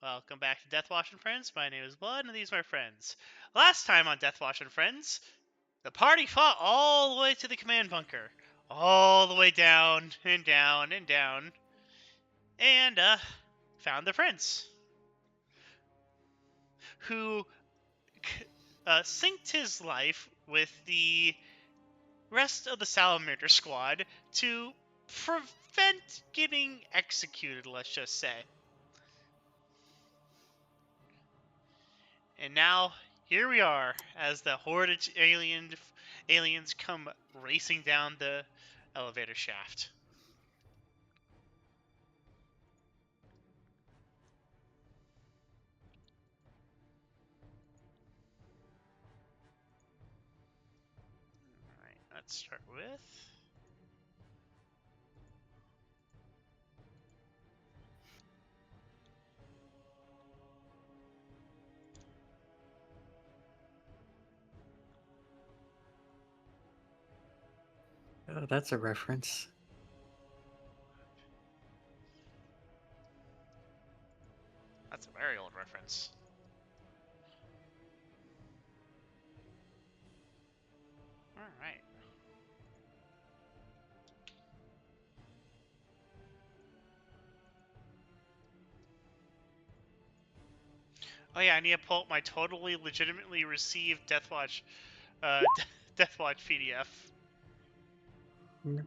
Welcome back to Deathwatch and Friends. My name is Blood, and these are my friends. Last time on Deathwatch and Friends, the party fought all the way to the command bunker. All the way down, and down, and down. And, found their friends. Who synced his life with the rest of the Salamander squad to prevent getting executed, let's just say. And now, here we are, as the Horde aliens come racing down the elevator shaft. Alright, let's start with... Oh, that's a reference. That's a very old reference. Alright. Oh yeah, I need to pull up my totally legitimately received Deathwatch, Deathwatch PDF. Yep.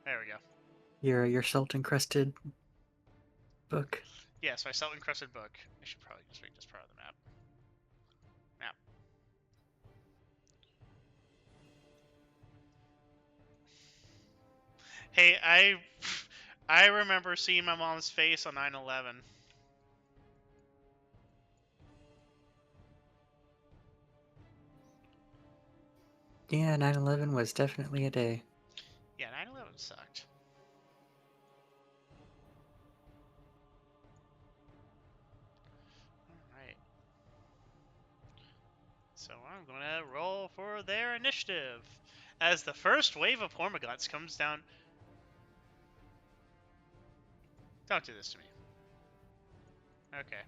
There we go. Your salt-encrusted book. Yeah, so I sell encrusted book. I should probably just make this part of the map. Map. Hey, I remember seeing my mom's face on 9/11. Yeah, 9/11 was definitely a day. Yeah, 9/11 sucked. Alright. So I'm gonna roll for their initiative. As the first wave of Hormagaunts comes down... Don't do this to me. Okay.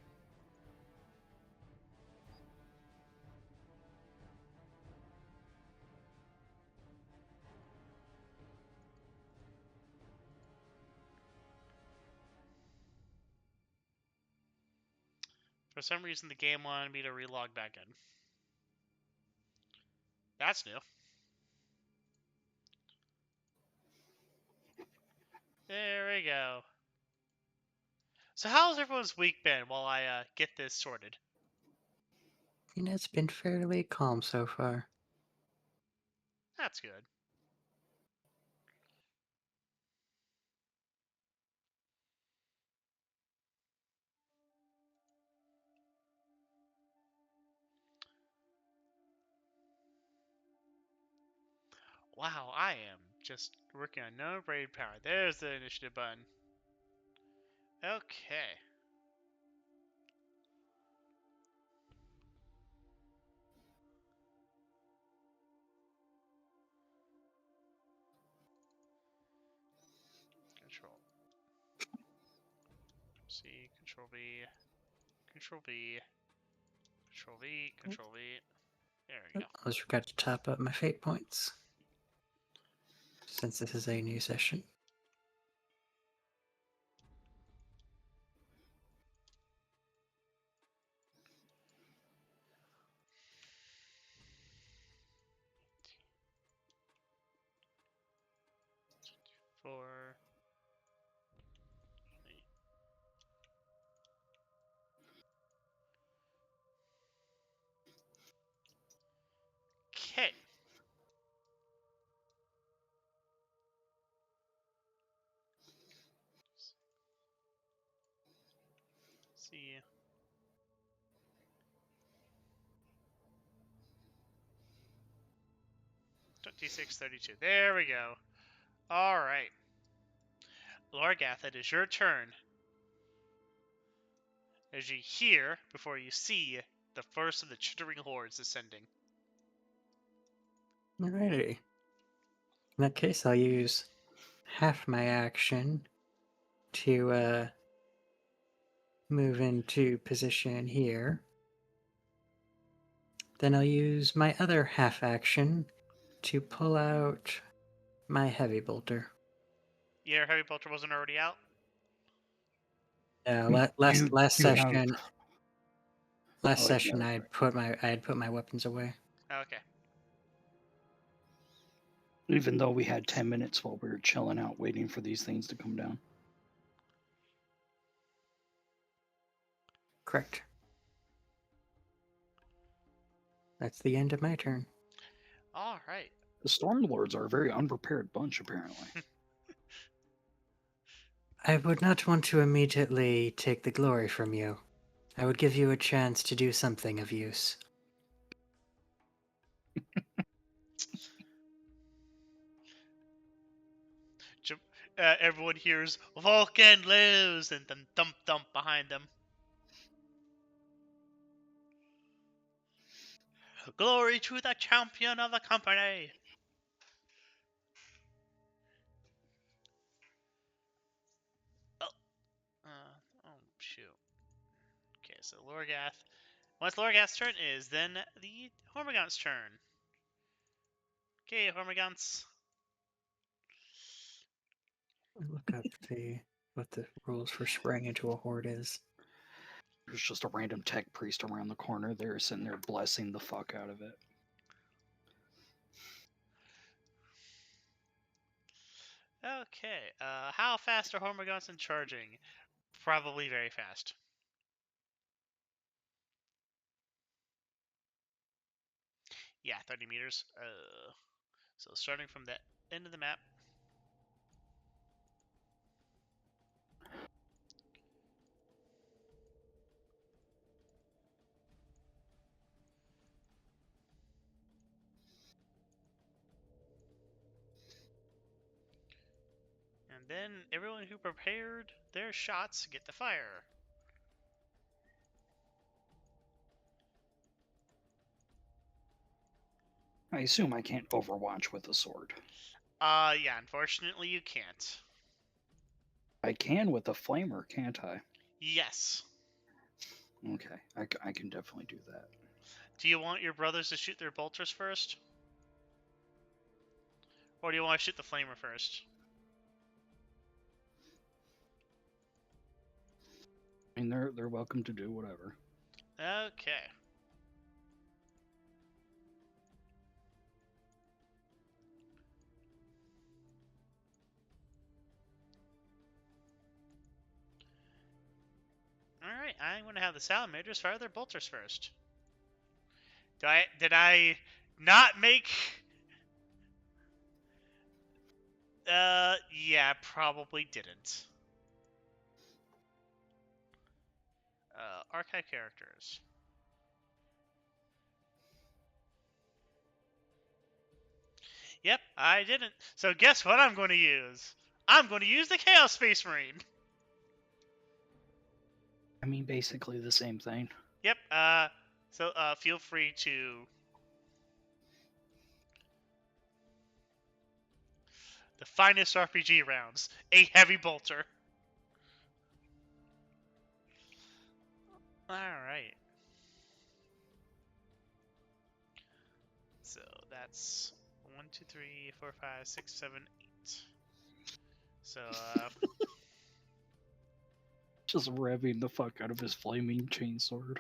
For some reason, the game wanted me to relog back in. That's new. There we go. So how's everyone's week been while I get this sorted? It's been fairly calm so far. That's good. Wow, I am just working on no braid power. There's the initiative button. Okay. Control C, Control V, Control V, Control V, Control V. There we go. I almost forgot to top up my fate points. Since this is a new session. Four. 'Kay. See. 2632. There we go. Alright. Lorgath, it is your turn. As you hear, before you see, the first of the chittering hordes ascending. Alrighty. In that case, I'll use half my action to move into position here. Then I'll use my other half action to pull out my heavy bolter. Your heavy bolter wasn't already out. Last You have session, Oh, yeah, I had put my weapons away. Okay. even though we had 10 minutes while we were chilling out waiting for these things to come down. Correct. That's the end of my turn. All right. The Stormlords are a very unprepared bunch, apparently. I would not want to immediately take the glory from you. I would give you a chance to do something of use. Everyone hears Vulcan lives and then thump thump behind them. Glory to the champion of the company. Oh, oh shoot. Okay, so Lorgath. Once Lorgath's turn is, then the Hormagaunts' turn. Okay, Hormagaunts. Look up what the rules for spraying into a horde is. There's just a random tech priest around the corner there sitting there blessing the fuck out of it. Okay, how fast are Hormagaunts in charging? Probably very fast. Yeah, 30 meters. So starting from the end of the map. And then everyone who prepared their shots get to fire. I assume I can't overwatch with a sword. Yeah, unfortunately you can't. I can with a flamer, can't I? Yes. Okay, I can definitely do that. Do you want your brothers to shoot their bolters first? Or do you want to shoot the flamer first? I mean, they're welcome to do whatever. Okay. Alright, I'm going to have the Salamanders fire their bolters first. Did I not make... yeah, probably didn't. Archive characters. Yep, I didn't. So guess what I'm going to use? I'm going to use the Chaos Space Marine. I mean, basically the same thing. Yep, so feel free to... The finest RPG rounds. A heavy bolter. Alright. So that's 1, 2, 3, 4, 5, 6, 7, 8. So, Just revving the fuck out of his flaming chainsword.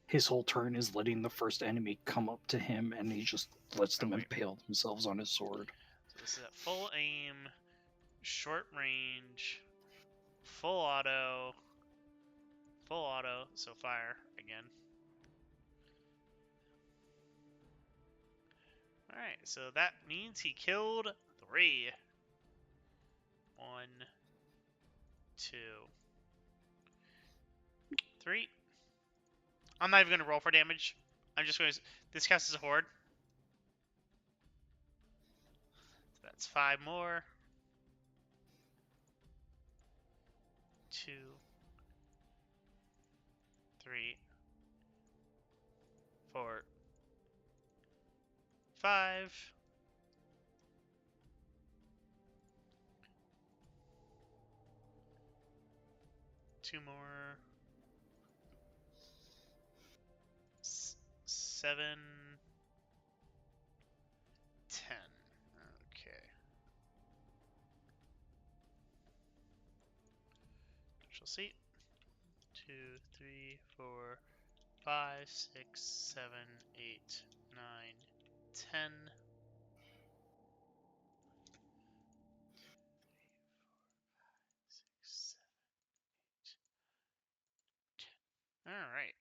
His whole turn is letting the first enemy come up to him, and he just lets them impale themselves on his sword. So this is at full aim, short range, full auto, so fire again. Alright, so that means he killed 3. 1, 2, 3. I'm not even going to roll for damage. I'm just going to... This counts as a horde. So that's 5 more. 2, 3, 4, 5. 2 more. 7, 10. Okay. Shall see. 2, 3, 4, 5, 6, 7, 8, 9, 10. 6, 7, 8, 10. All right.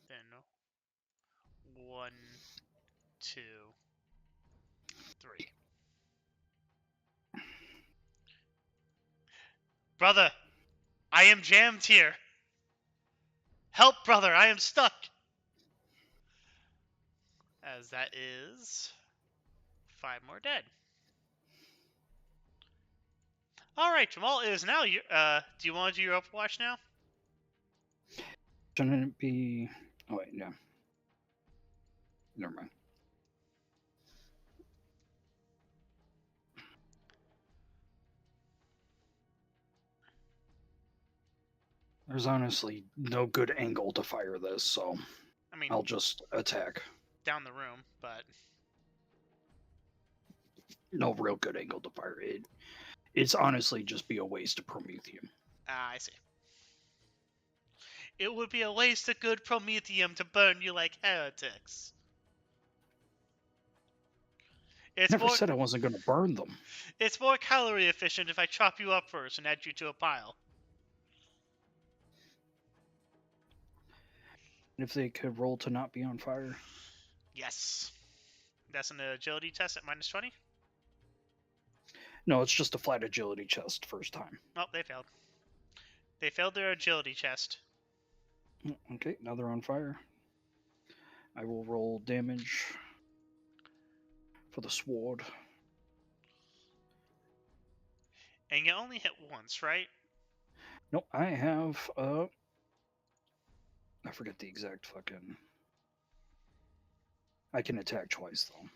Then 1, 2, 3. Brother, I am jammed here. Help, brother, I am stuck. As that is 5 more dead. All right, Jah'maul, it is now your. Do you want to do your Overwatch now? Shouldn't it be? Oh wait, no. Never mind. There's honestly no good angle to fire this, so I mean, I'll just attack. down the room, but No real good angle to fire it. It's honestly just be a waste of Prometheum. I see. It would be a waste of good Prometheum to burn you like heretics. It's Never more. said I wasn't going to burn them. It's more calorie efficient if I chop you up first and add you to a pile. If they could roll to not be on fire. Yes. That's an agility test at minus 20. No, it's just a flat agility chest first time. Oh, they failed. They failed their agility test. Okay, now they're on fire. I will roll damage for the sword. And you only hit once, right? Nope, I have I forget the exact fucking. I can attack twice though.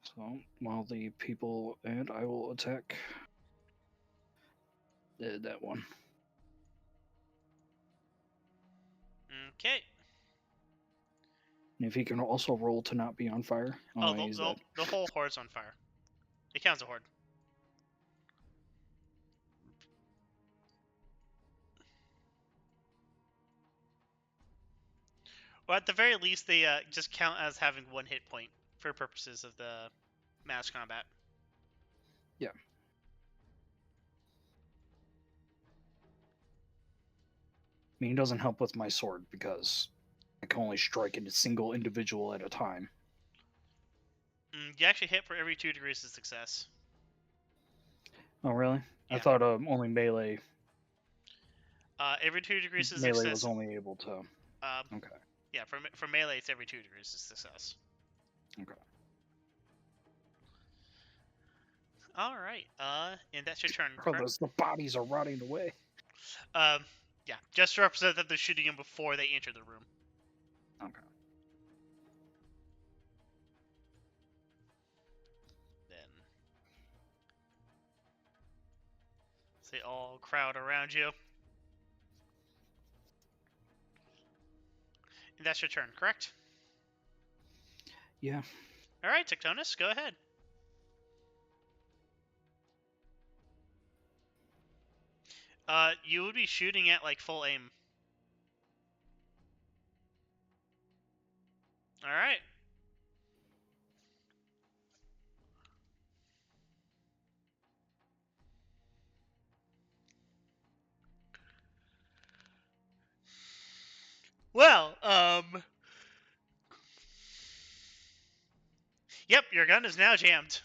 So while the people and I will attack that one. Okay. And if he can also roll to not be on fire, Oh, he's dead. the whole horde's on fire. It counts a horde. Or at the very least, they just count as having 1 hit point for purposes of the mass combat. Yeah. I mean, it doesn't help with my sword because I can only strike a single individual at a time. You actually hit for every 2 degrees of success. Oh, really? Yeah. I thought only melee. Every 2 degrees of Melee success. was only able to. Okay. Yeah, for melee, it's every 2 degrees of success. Okay. All right. And that's your turn. Brothers, the bodies are rotting away. Yeah, just to represent that they're shooting him before they enter the room. Okay. Then they all crowd around you. And that's your turn, correct? Yeah. All right, Tectonus, go ahead. You would be shooting at like full aim. All right. Well, yep, your gun is now jammed.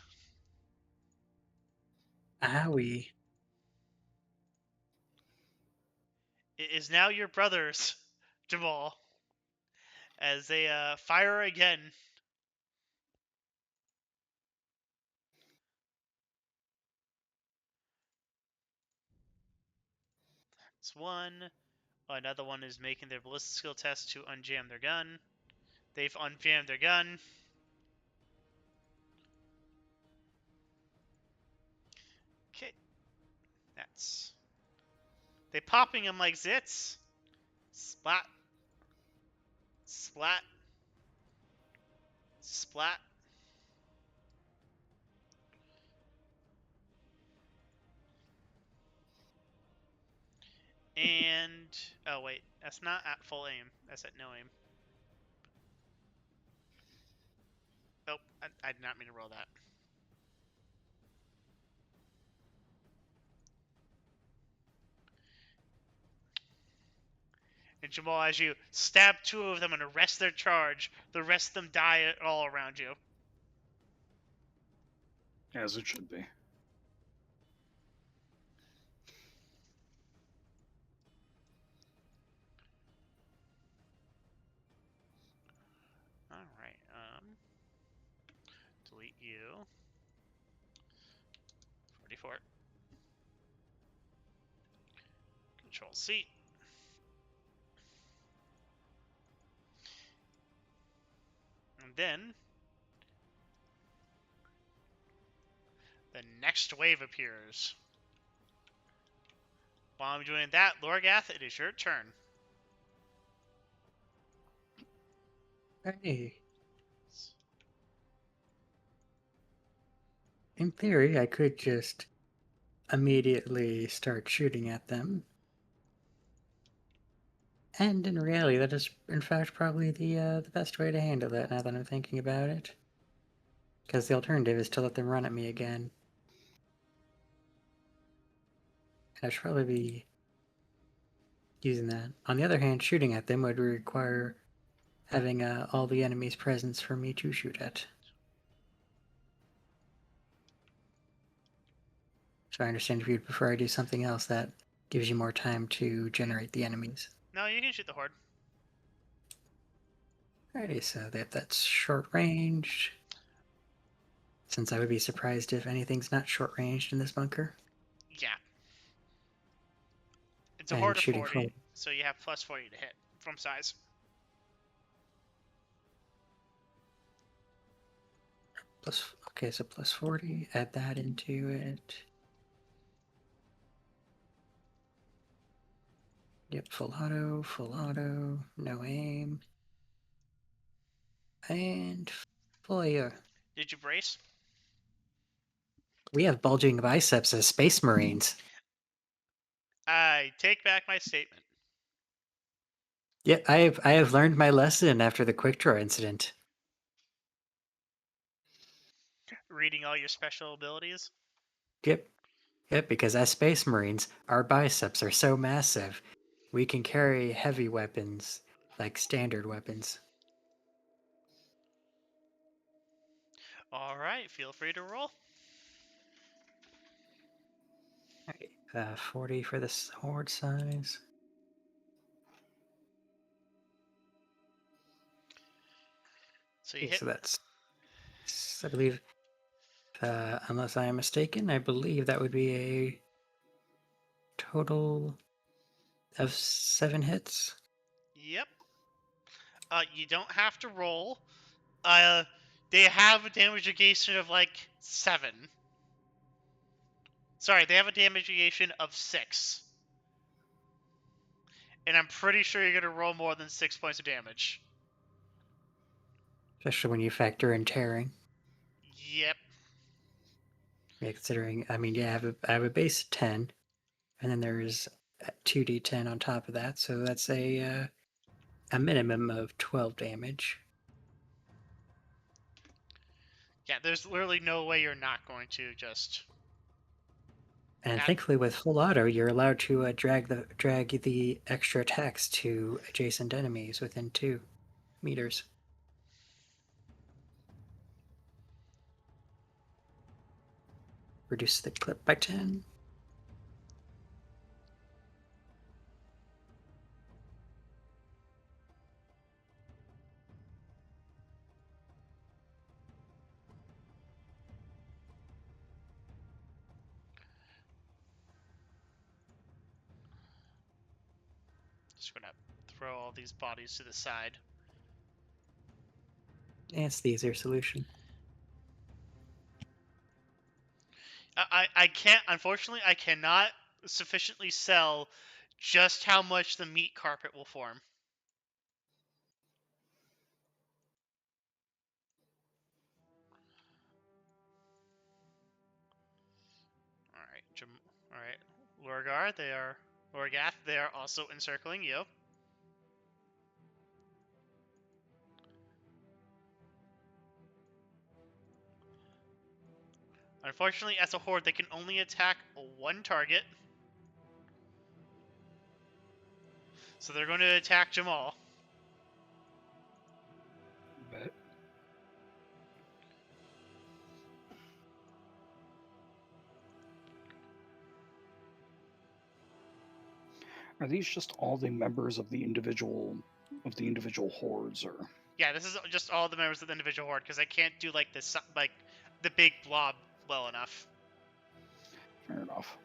Owie. It is now your brothers, Jah'maul, as they fire again. It's one. Another one is making their ballistic skill test to unjam their gun. They've unjammed their gun. Okay. bullets. They popping him like zits. Splat. Splat. Splat. And... Oh, wait. That's not at full aim. That's at no aim. Oh, I did not mean to roll that. And Jah'maul, as you stab 2 of them and arrest their charge, the rest of them die all around you. As it should be. Alright, delete you. 44. Control C. And then the next wave appears. While I'm doing that, Lorgath, it is your turn. Hey. In theory, I could just immediately start shooting at them. And in reality, that is, in fact, probably the best way to handle that now that I'm thinking about it. Because the alternative is to let them run at me again. And I should probably be using that. On the other hand, shooting at them would require having all the enemy's presence for me to shoot at. So I understand if you'd prefer I do something else that gives you more time to generate the enemies. No, you can shoot the Horde. Alrighty, so that's short range. Since I would be surprised if anything's not short ranged in this bunker. Yeah. It's a And Horde of shooting 40, from so you have plus 40 to hit from size. okay, so plus 40. Add that into it. Yep, full auto, no aim. And fire. Did you brace? We have bulging biceps as Space Marines. I take back my statement. Yep, I have learned my lesson after the quick draw incident. Reading all your special abilities. Yep, because as Space Marines, our biceps are so massive, we can carry heavy weapons, like standard weapons. Alright, feel free to roll. 40 for this horde size. So you Okay, hit. so that's, I believe, unless I am mistaken, I believe that would be a total of 7 hits. Yep. You don't have to roll. They have a damage negation of like 7. Sorry, they have a damage negation of 6. And I'm pretty sure you're gonna roll more than 6 points of damage. Especially when you factor in tearing. Yep. Yeah, considering, I mean, yeah, I have a base of 10, and then there's 2d10 on top of that, so that's a minimum of 12 damage. Yeah, there's literally no way you're not going to just. And Not... thankfully, with full auto, you're allowed to drag the extra attacks to adjacent enemies within 2 meters. Reduce the clip by 10. Just gonna throw all these bodies to the side. It's the easier solution. I can't. Unfortunately, I cannot sufficiently sell just how much the meat carpet will form. All right, Lorgar, Lorgath, they are also encircling you. Unfortunately, as a horde, they can only attack one target. So they're going to attack Jah'maul. Bet. Are these just all the members of the individual hordes, or? Yeah, this is just all the members of the individual horde because I can't do like this, like the big blob well enough. Fair enough.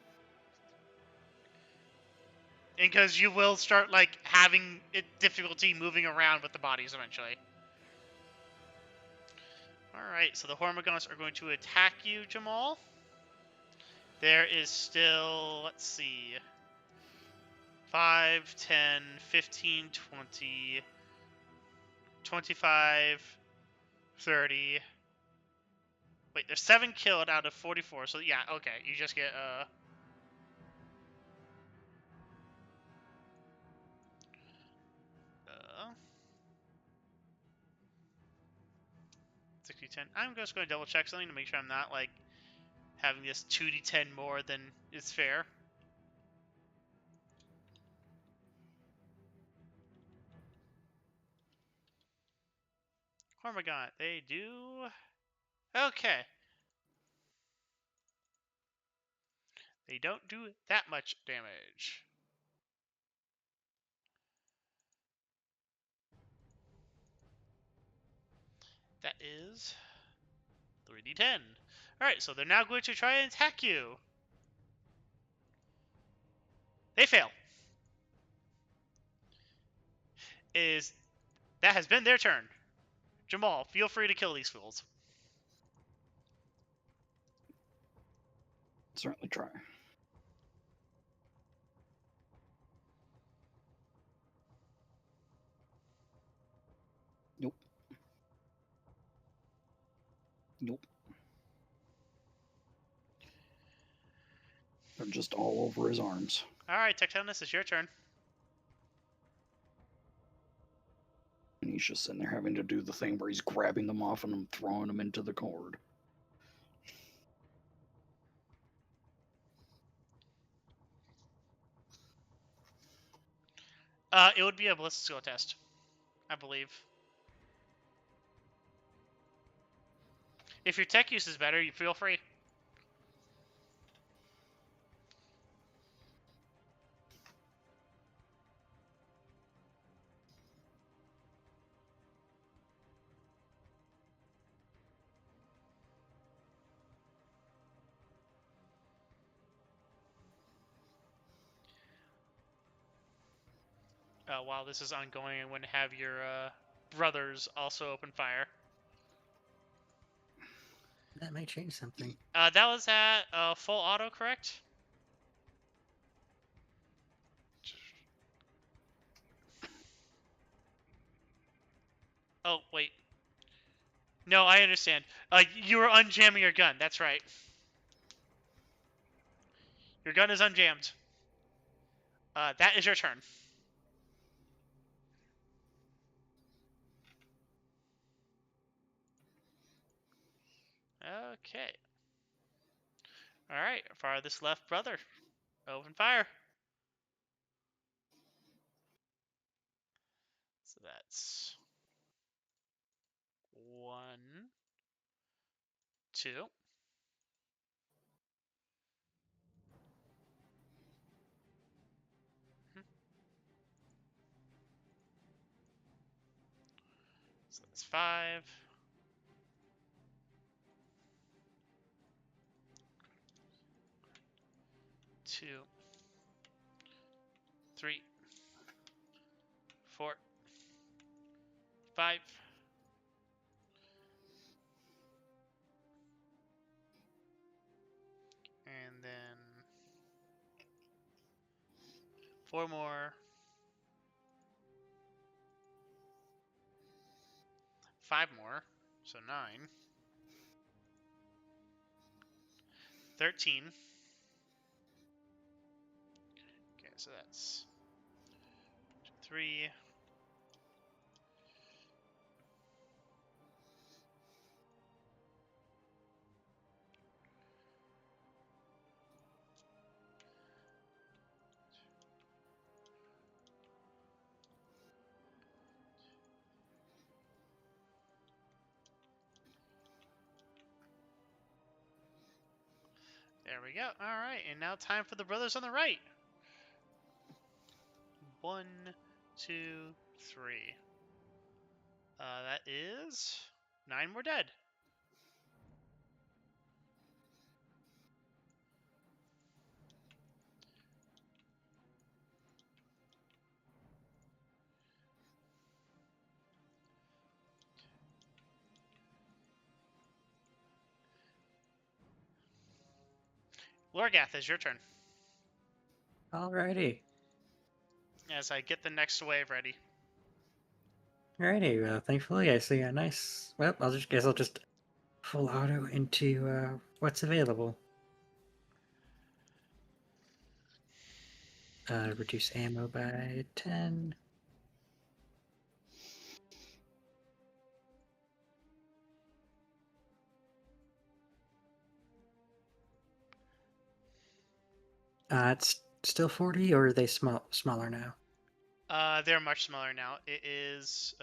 And because you will start like having difficulty moving around with the bodies eventually. Alright, so the Hormagaunts are going to attack you, Jah'maul. There is still, let's see, 5, 10, 15, 20, 25, 30. Wait, there's 7 killed out of 44, so yeah, okay, you just get, 60-10. I'm just going to double check something to make sure I'm not, like, having this 2d10 more than is fair. Hormagaunt, they do... Okay. They don't do that much damage. That is 3d10. Alright, so they're now going to try and attack you. They fail. That has been their turn. Jah'maul, feel free to kill these fools. Certainly try. Nope. Nope. They're just all over his arms. Alright, Tectonus, it's your turn. And he's just sitting there having to do the thing where he's grabbing them off and throwing them into the cord. It would be a ballistic skill test, I believe. If your tech use is better, you feel free. While this is ongoing, I'm going to have your brothers also open fire. That might change something. That was at full auto, correct? Oh, wait. No, I understand. You were unjamming your gun. That's right. Your gun is unjammed. That is your turn. Okay. Alright, farthest left brother. Open fire. So that's 1, 2. So that's 5. 2, 3, 4, 5. And then 4 more. 5 more. So 9. 13. Okay, so that's 3. There we go. Alright, and now time for the brothers on the right. 1, 2, 3. That is 9 more dead. Lorgath, is your turn. Alrighty. As I get the next wave ready. Alrighty, well, thankfully I see a nice... Well, guess I'll just full auto into what's available. Reduce ammo by 10. It's still 40, or are they smaller now? They're much smaller now. It is,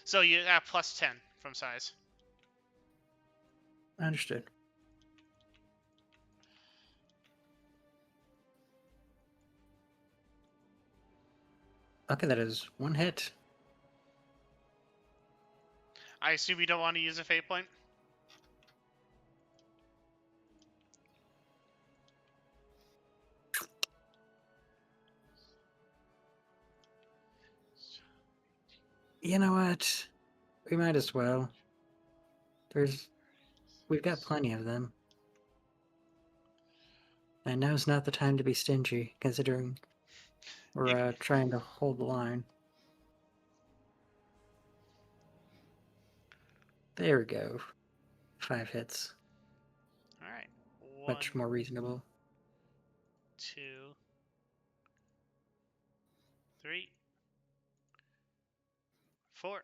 So you have plus 10 from size. Understood. Okay, that is 1 hit. I assume you don't want to use a fate point? You know what? We might as well. We've got plenty of them. And now's not the time to be stingy, considering we're trying to hold the line. There we go. 5 hits. Alright. Much more reasonable. 2, 3, 4,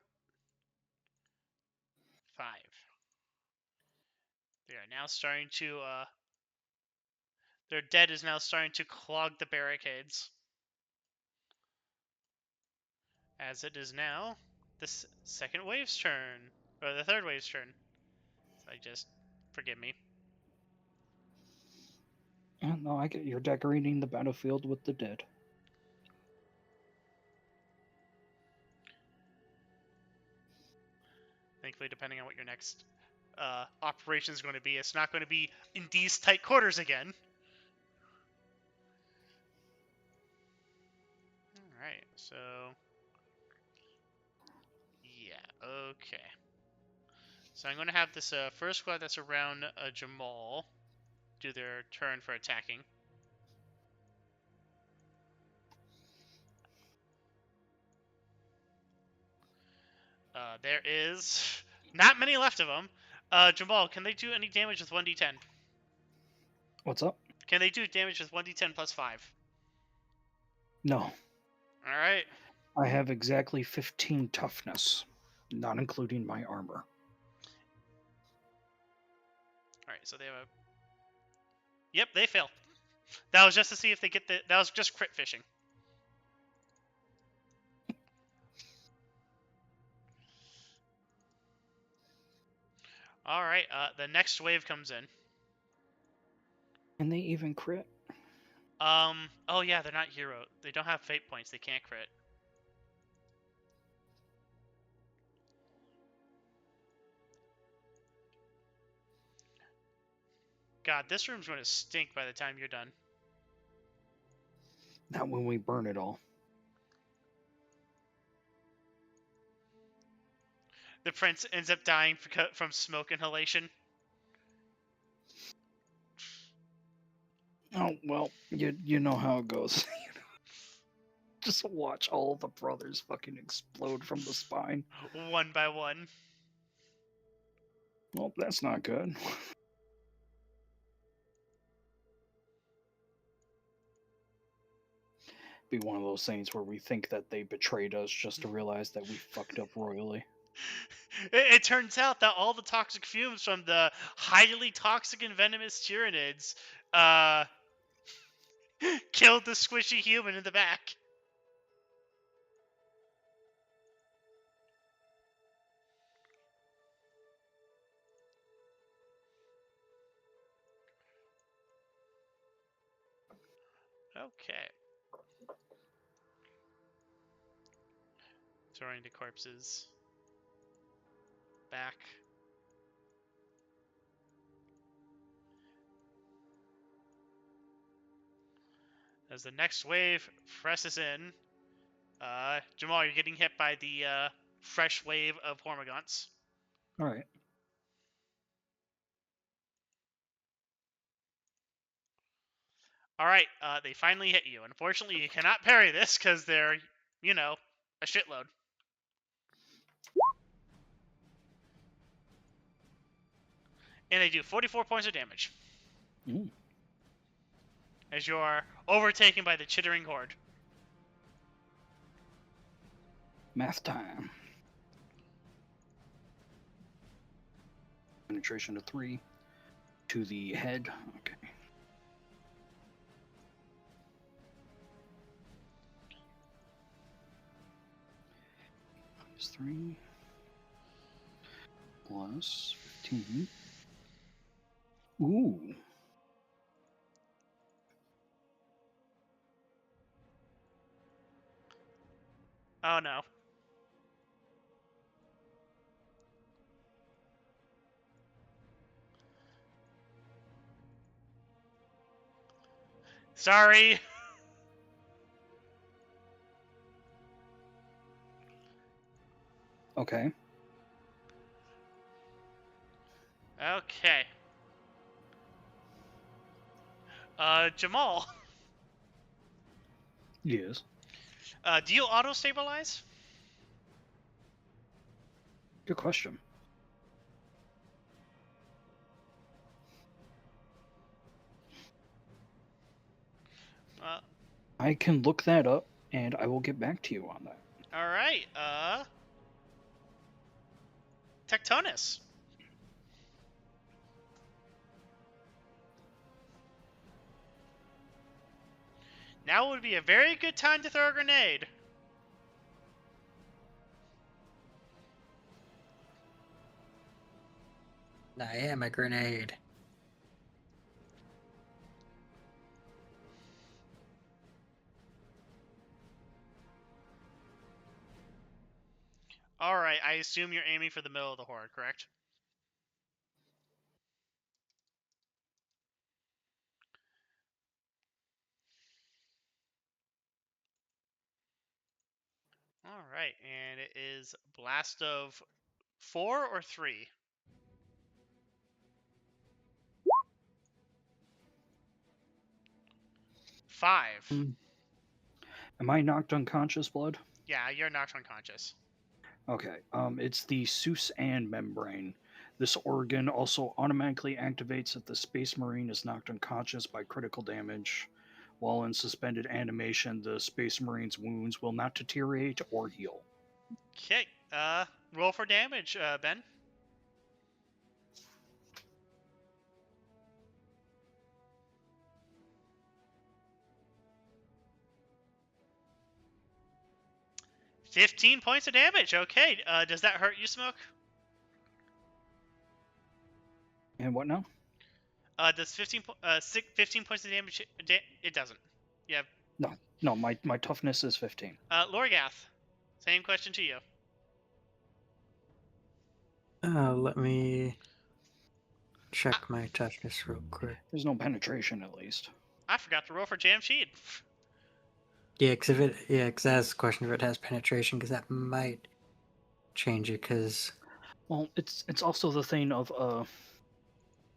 5. They are now starting to, their dead is now starting to clog the barricades. As it is now the second wave's turn. Or the third wave's turn. So forgive me. No, I get you're decorating the battlefield with the dead. Thankfully, depending on what your next operation is going to be, it's not going to be in these tight quarters again. Alright, so... Yeah, okay. So I'm going to have this first squad that's around Jah'maul do their turn for attacking. There is not many left of them. Jah'maul, can they do any damage with 1d10? What's up? Can they do damage with 1d10 plus 5? No. Alright. I have exactly 15 toughness, not including my armor. Alright, so they have a... Yep, they fail. That was just to see if they get the... That was just crit fishing. Alright, the next wave comes in. And they even crit? Oh yeah, they're not hero. They don't have fate points, they can't crit. God, this room's going to stink by the time you're done. Not when we burn it all. The prince ends up dying from smoke inhalation. Oh well, you know how it goes. Just watch all the brothers fucking explode from the spine. One by one. Well, that's not good. Be one of those things where we think that they betrayed us just to realize that we fucked up royally. It turns out that all the toxic fumes from the highly toxic and venomous Tyranids killed the squishy human in the back. Okay. Throwing the corpses back. As the next wave presses in, Jah'maul, you're getting hit by the fresh wave of Hormagaunts. All right. All right, they finally hit you. Unfortunately, you cannot parry this because they're, a shitload. And they do 44 points of damage. As you are overtaken by the chittering horde. Math time. Penetration to 3. To the head. Okay. Minus 3. Plus 15. Ooh. Oh no. Sorry. Okay. Okay. Jah'maul, Yes. do you auto-stabilize? Good question. I can look that up, and I will get back to you on that. Alright, Tectonus. Now would be a very good time to throw a grenade. I am a grenade. Alright, I assume you're aiming for the middle of the horde, correct? Alright, and it is blast of 4 or 3? 5. Am I knocked unconscious, Blood? Yeah, you're knocked unconscious. Okay. It's the Seuss and membrane. This organ also automatically activates if the Space Marine is knocked unconscious by critical damage. While in suspended animation, the Space Marine's wounds will not deteriorate or heal. Okay, roll for damage, Ben. $15 points of damage. Okay, does that hurt you, Smoke? And what now? Does 15 points of damage? It doesn't. Yeah. No, my toughness is 15. Lorgath, same question to you. Let me check my toughness real quick. There's no penetration, at least. I forgot to roll for Jamshed. Yeah, because that's the question if it has penetration, because that might change it. Because Well, it's also the thing of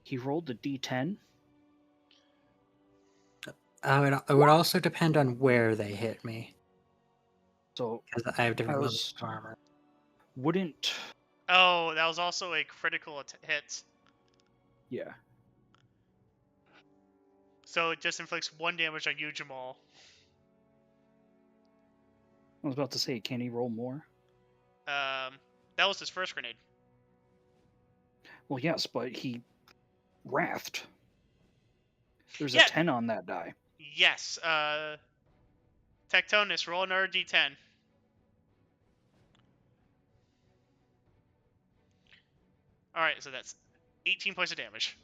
he rolled the D10. It would also depend on where they hit me, So because I have different levels as of armor. wouldn't Oh, that was also a critical hit. yeah. So it just inflicts 1 damage on you, Jah'maul. I was about to say, can he roll more? That was his first grenade. Well, yes, but he wrathed. There's Yeah. a 10 on that die. Yes. Tectonus, roll another d10. Alright, so that's 18 points of damage.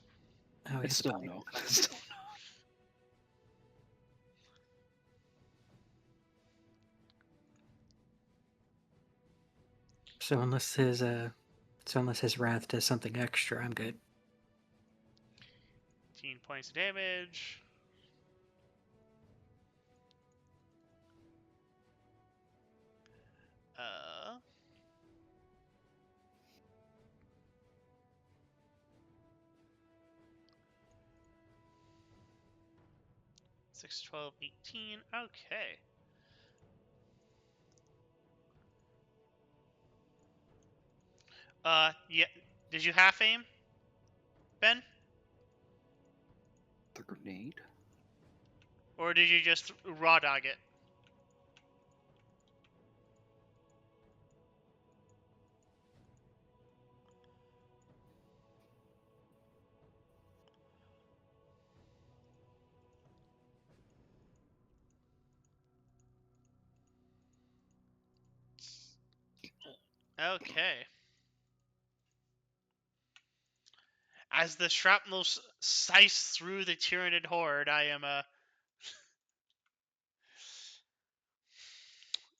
Oh, It's he's still fine. no. So unless his wrath does something extra, I'm good. 18 points of damage. Uh... 6, 12, 18. Okay. Yeah. Did you half aim, Ben? The grenade? Or did you just raw dog it? Okay. As the shrapnel slice through the Tyranid horde, I am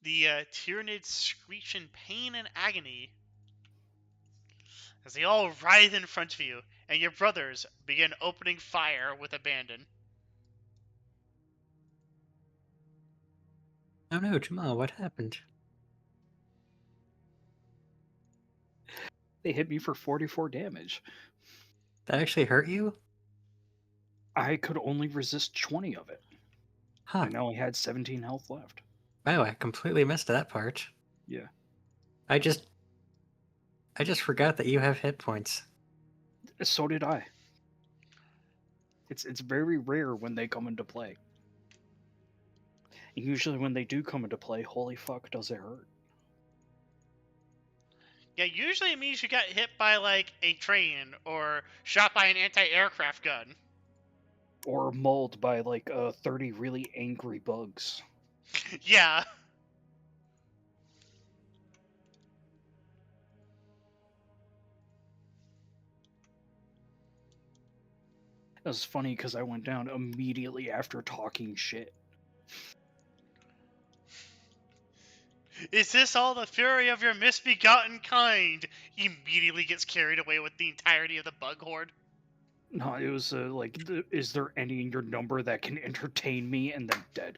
the Tyranids screech in pain and agony as they all writhe in front of you, and your brothers begin opening fire with abandon. Oh no, Jah'maul, what happened? They hit me for 44 damage. That actually hurt you? I could only resist 20 of it. Huh. And I only had 17 health left. Wow, I completely missed that part. Yeah. I just forgot that you have hit points. So did I. It's very rare when they come into play. And usually when they do come into play, holy fuck, does it hurt. Yeah, usually it means you got hit by like a train or shot by an anti-aircraft gun. Or mauled by like 30 really angry bugs. Yeah. It was funny because I went down immediately after talking shit. Is this all the fury of your misbegotten kind? He immediately gets carried away with the entirety of the bug horde. No, it was like, is there any in your number that can entertain me? And then dead.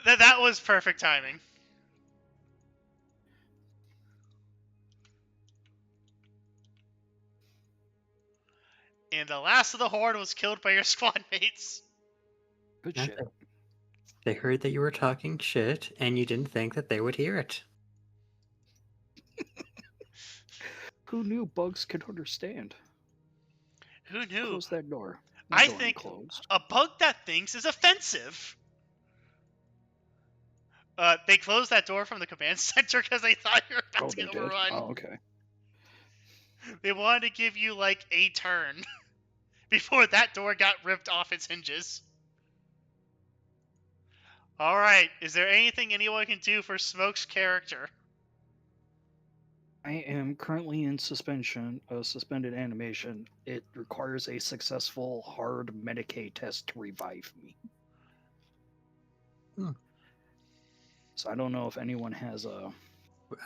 That was perfect timing. And the last of the horde was killed by your squad mates. Good shit. Nothing. They heard that you were talking shit, and you didn't think that they would hear it. Who knew bugs could understand? Who knew? Close that door. I Door think closed. a bug that thinks is offensive. They closed that door from the command center because they thought you were about to They get did? overrun. Oh, okay. They wanted to give you like a turn before that door got ripped off its hinges. Alright, is there anything anyone can do for Smoke's character? I am currently in suspension, suspended animation. It requires a successful hard Medicaid test to revive me. So I don't know if anyone has a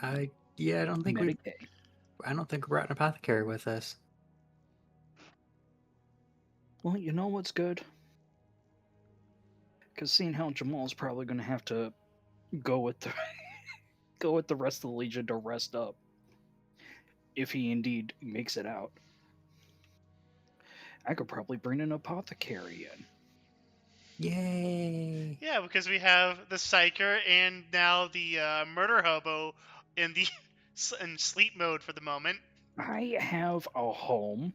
I don't think Medicaid. I don't think we brought an apothecary with us. Well, you know what's good? Because seeing how Jah'maul's probably going to have to go with the go with the rest of the Legion to rest up, if he indeed makes it out. I could probably bring an apothecary in. Yay! Yeah, because we have the Psyker and now the Murder Hobo in the in sleep mode for the moment. I have a home.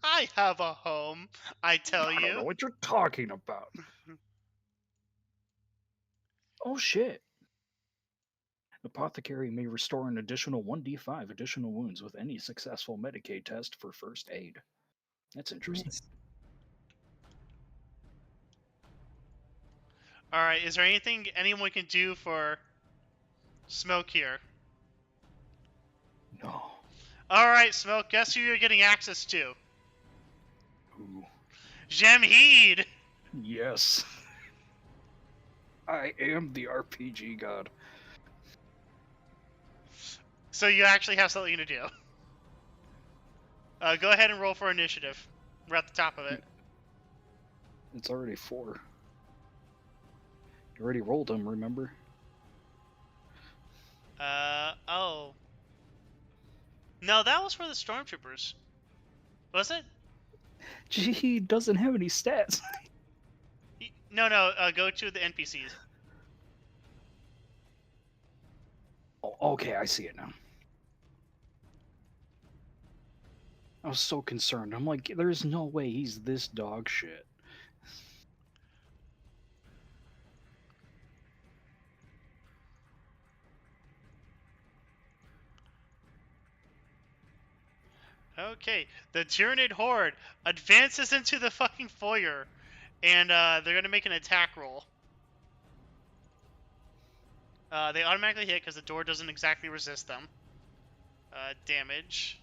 I have a home, I tell I don't know you. what you're talking about. Oh shit. Apothecary may restore an additional 1d5 additional wounds with any successful Medicaid test for first aid. That's interesting. Nice. Alright, is there anything anyone can do for Smoke here? No. Alright, Smoke, guess who you're getting access to? Ooh. Jah'maul! Yes. I am the RPG god. So you actually have something to do. Go ahead and roll for initiative. We're at the top of it. It's already 4. You already rolled them, remember? Oh. No, that was for the stormtroopers. Was it? Gee, he doesn't have any stats. No, go to the NPCs. Oh, okay, I see it now. I was so concerned. I'm like, there's no way he's this dog shit. Okay, the Tyranid Horde advances into the fucking foyer, and they're gonna make an attack roll. They automatically hit because the door doesn't exactly resist them. Damage.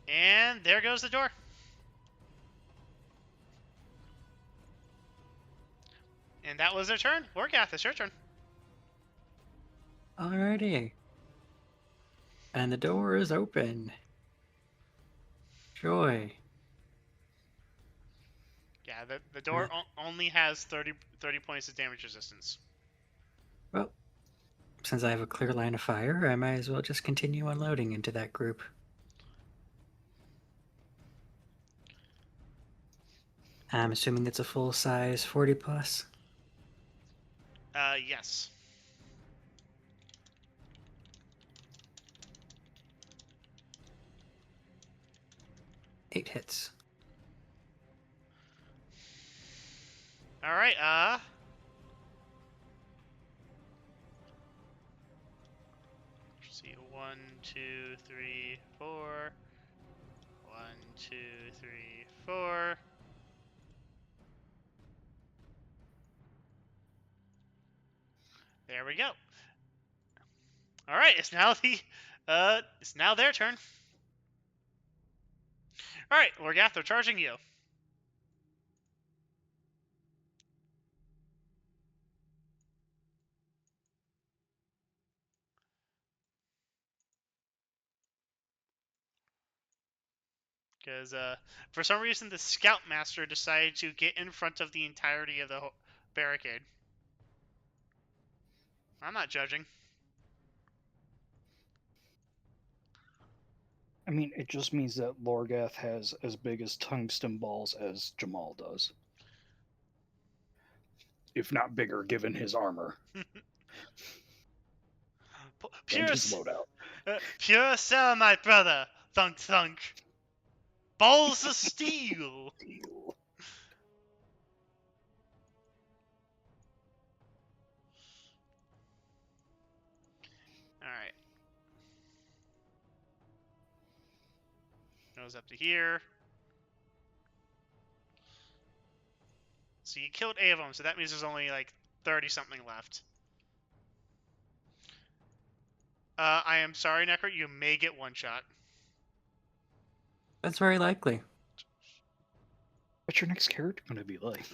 And there goes the door. And that was their turn. Wargath, it's your turn. Alrighty. And the door is open. Joy. Yeah, the door only has 30 points of damage resistance. Well, since I have a clear line of fire, I might as well just continue unloading into that group. I'm assuming it's a full size 40 plus. Yes. Eight hits. Alright, let's see, 1, 2, 3, 4. 1, 2, 3, 4. There we go. Alright, it's now their turn. Alright, Wargath, they're charging you. Because for some reason the Scoutmaster decided to get in front of the entirety of the barricade. I'm not judging. I mean, it just means that Lorgath has as big as tungsten balls as Jah'maul does. If not bigger, given his armor. Pure, And his loadout. Pure sir, my brother. Thunk thunk. Balls of steel. Alright. Goes up to here. So you killed 8 of them, so that means there's only like 30 something left. I am sorry, Necro, you may get one shot. That's very likely. What's your next character gonna be like?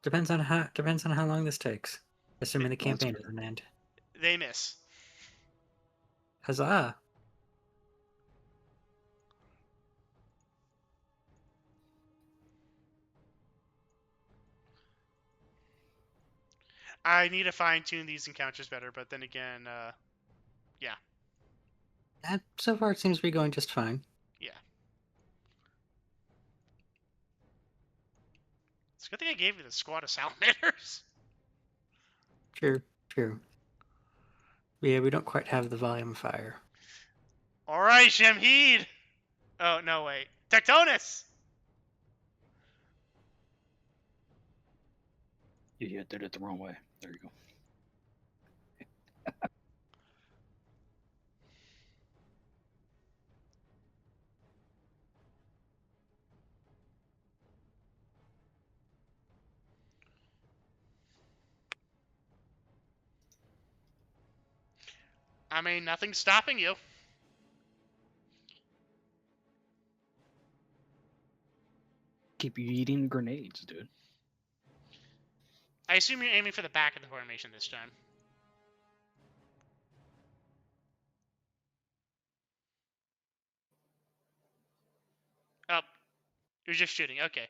Depends on how long this takes. Assuming the campaign doesn't end. They miss. Huzzah! I need to fine-tune these encounters better, but then again, yeah. That so far it seems to be going just fine. Yeah. It's a good thing I gave you the squad of salamanders. True, true. Yeah, we don't quite have the volume of fire. Alright, Jah'maul! Oh, no, wait. Tectonus! You did it the wrong way. There you go. I mean, nothing's stopping you. Keep you eating grenades, dude. I assume you're aiming for the back of the formation this time. Oh, you're just shooting. Okay.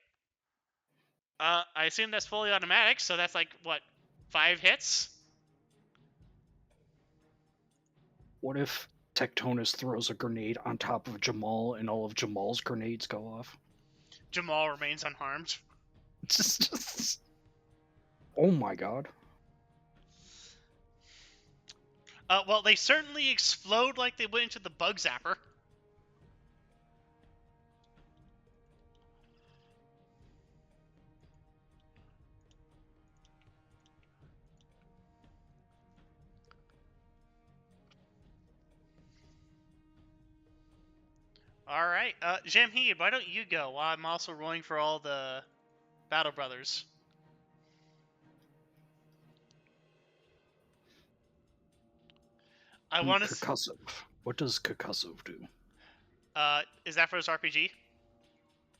I assume that's fully automatic, so that's like, what, 5 hits? What if Tectonus throws a grenade on top of Jah'maul and all of Jah'maul's grenades go off? Jah'maul remains unharmed. Oh my god. Well, they certainly explode like they went into the bug zapper. Alright, Jah'maul, why don't you go while I'm also rolling for all the Battle Brothers? I want to... Concussive. What does concussive do? Is that for his RPG?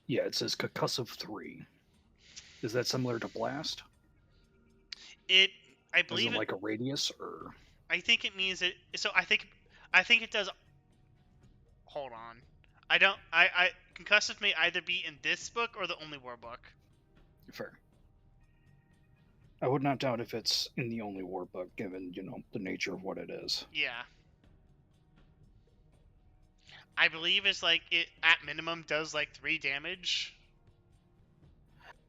Yeah, it says concussive 3. Is that similar to blast? I Is believe it like a radius, or? I think it means it... So I think it does... Hold on. Concussive may either be in this book or the Only War book. Fair. I would not doubt if it's in the Only War book, given, the nature of what it is. Yeah. I believe it's like, it at minimum does like 3 damage.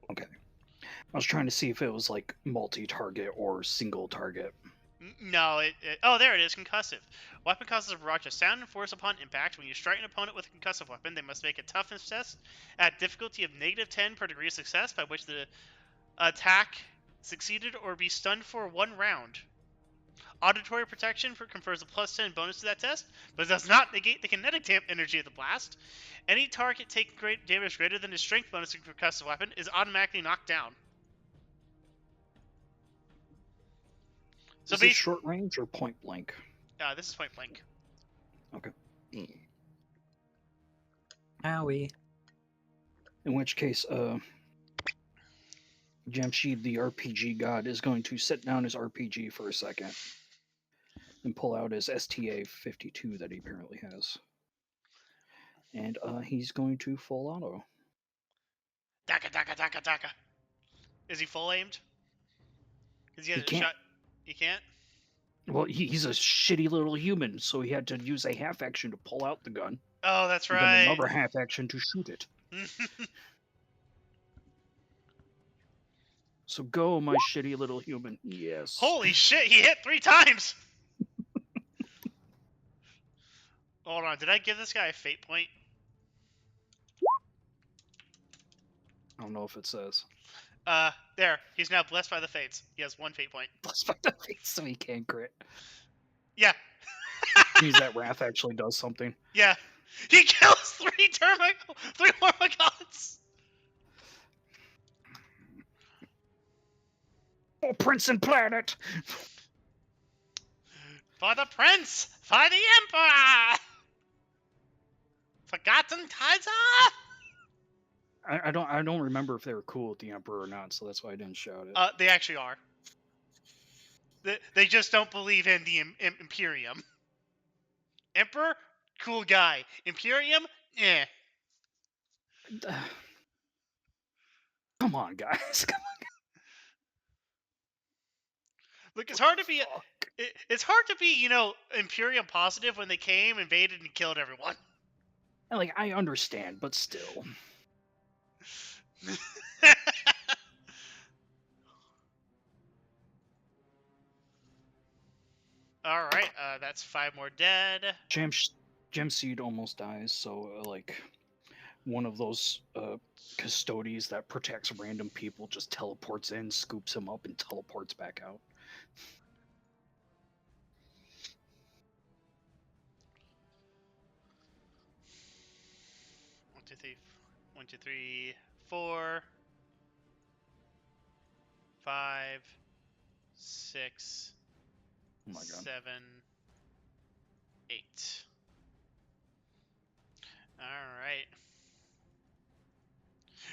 Okay. I was trying to see if it was like multi-target or single target. No, oh, there it is, concussive. Weapon causes a barrage of sound and force upon impact. When you strike an opponent with a concussive weapon, they must make a toughness test at difficulty of -10 per degree of success, by which the attack succeeded or be stunned for 1 round. Auditory protection confers a +10 bonus to that test, but it does not negate the kinetic energy of the blast. Any target taking damage greater than his strength bonus of concussive weapon is automatically knocked down. So is this short range or point blank? This is point blank. Okay. Owie. In which case, Jamshid, the RPG god, is going to set down his RPG for a second and pull out his STA-52 that he apparently has. And he's going to full auto. Daka, daka, daka, daka. Is he full aimed? He can't. Shot? He can't? Well, he's a shitty little human, so he had to use a half action to pull out the gun. Oh, that's right. And then another half action to shoot it. So go, my shitty little human. Yes. Holy shit, he hit 3 times! Hold on, did I give this guy a fate point? I don't know if it says. There. He's now blessed by the fates. He has 1 fate point. Blessed by the fates, so he can't crit. Yeah. Means that Wrath actually does something. Yeah. He kills 3 Hormigons! Oh, Prince and Planet! For the Prince! For the Emperor! Forgotten Kaiser! I don't remember if they were cool with the Emperor or not, so that's why I didn't shout it. They actually are. They just don't believe in the Imperium. Emperor, cool guy. Imperium, eh. Come on, guys. Come Look, it's What hard the to be fuck? it's hard to be, Imperium positive when they came, invaded, and killed everyone. And, like, I understand, but still. All right, that's 5 more dead. Gemseed almost dies, so like one of those custodies that protects random people just teleports in, scoops him up, and teleports back out. One, two, three, 1, 2, 3, 4, 5, 6, Oh my god. 7, 8. All right.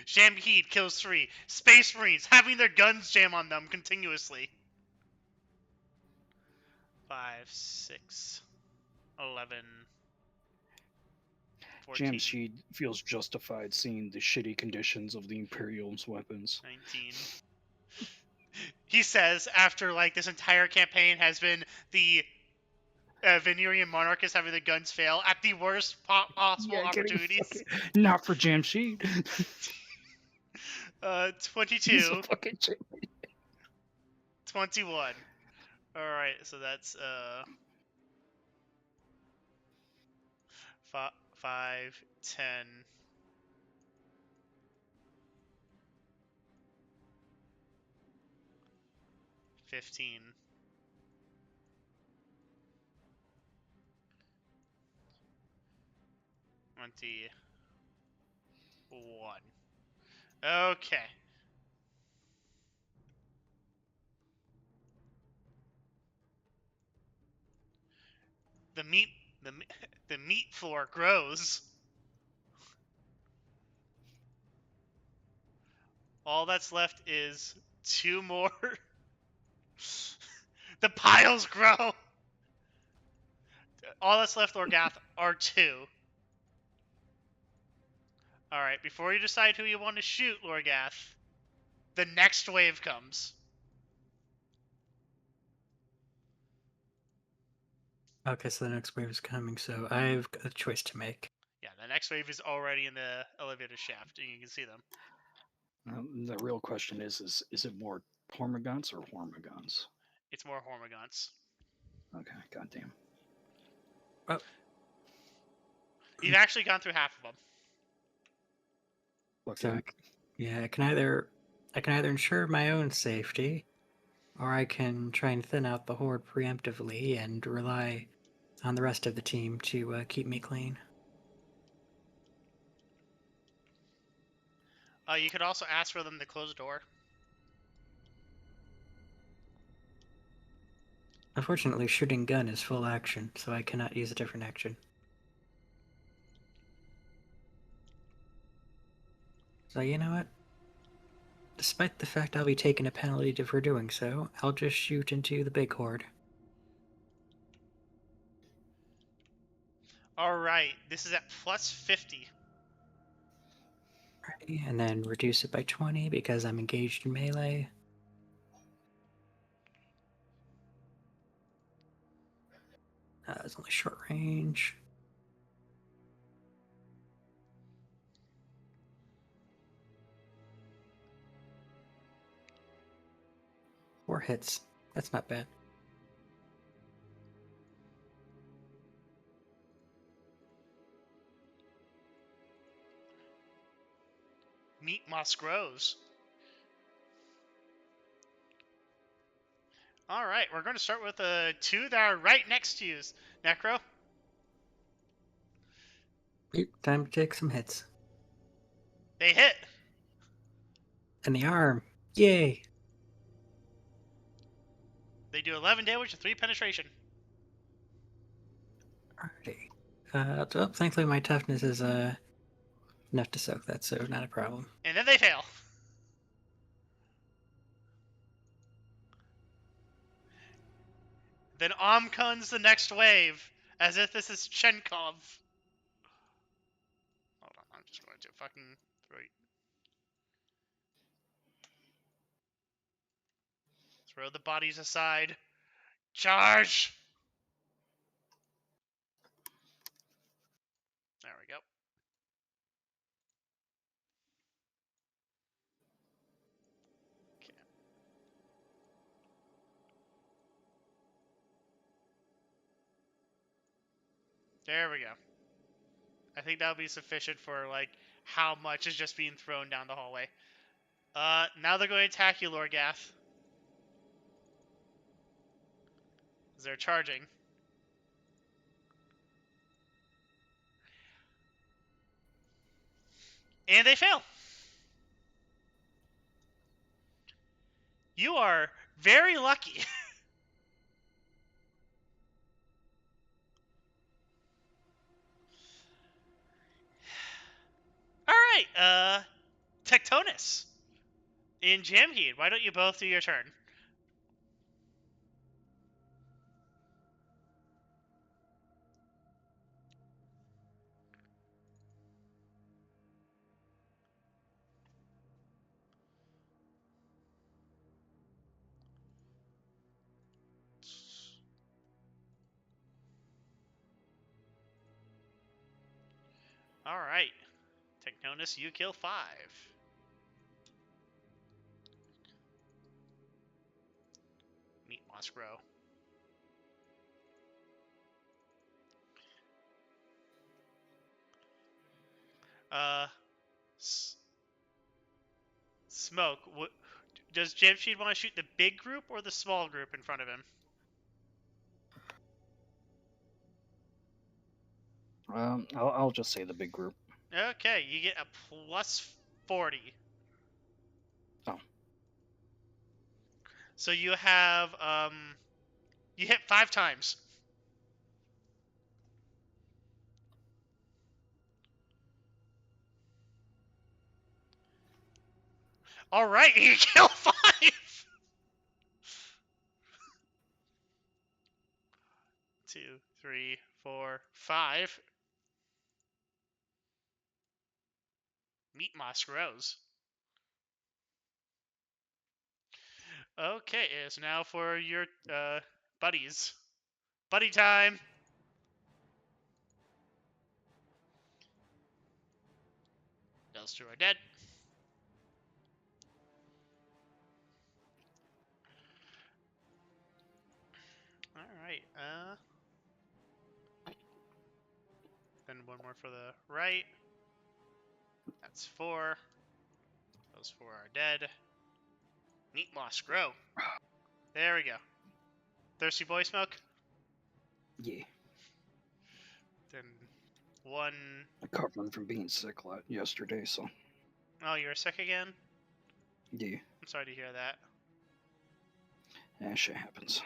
Stampede kills 3. Space Marines having their guns jam on them continuously. 5, 6, 11, 14, Jamsheed feels justified seeing the shitty conditions of the Imperium's weapons. 19. He says after like this entire campaign has been the Venerian monarchists having the guns fail at the worst possible opportunities. Not for Jamsheed. 22, He's a fucking shit. 21. All right, so that's 5, 10, 15, 21. Okay. The meat the the meat floor grows. All that's left is 2 more. The piles grow. All that's left, Orgath, are 2. All right, before you decide who you want to shoot, Lorgath, the next wave comes. Okay, so the next wave is coming, so I've got a choice to make. Yeah, the next wave is already in the elevator shaft, and you can see them. The real question is it more Hormagaunts or Hormagaunts? It's more Hormagaunts. Okay, goddamn. Oh, You've actually gone through half of them. Look, so yeah, I can either ensure my own safety, or I can try and thin out the horde preemptively and rely on the rest of the team to keep me clean. You could also ask for them to close the door. Unfortunately, shooting gun is full action, so I cannot use a different action. So you know what? Despite the fact I'll be taking a penalty for doing so, I'll just shoot into the big horde. Alright, this is at plus 50. Right, and then reduce it by 20 because I'm engaged in melee. It's only short range. Four hits. That's not bad. Meat moss grows. Alright, we're going to start with the 2 that are right next to you, Necro. Time to take some hits. They hit. And the arm. Yay! They do 11 damage and 3 penetration. Alrighty. So, thankfully my toughness is enough to soak that, so not a problem. And then they fail. Then comes the next wave, as if this is Chenkov. Hold on, I'm just going to fucking throw Throw the bodies aside. Charge! There we go. Okay. There we go. I think that'll be sufficient for, like, how much is just being thrown down the hallway. Now they're going to attack you, Lorgath. They're charging. And they fail. You are very lucky. Alright, Tectonus. In Jamheed, why don't you both do your turn? Alright. Tectonus, you kill 5. Meet Moss Grow. Smoke. Does Jamsheed want to shoot the big group or the small group in front of him? I'll just say the big group. Okay, you get a plus 40. Oh. So you have, you hit 5 times. Alright, you kill 5! 2, 3, 4, 5. Meat Moss grows. Okay, it's now for your buddies. Buddy time! Those 2 are dead. Alright, then 1 more for the right. That's 4. Those 4 are dead. Meat Moss grow. There we go. Thirsty boy smoke? Yeah. Then 1... Recovering from being sick yesterday, so. Oh, you were sick again? Yeah. I'm sorry to hear that. Yeah, shit happens.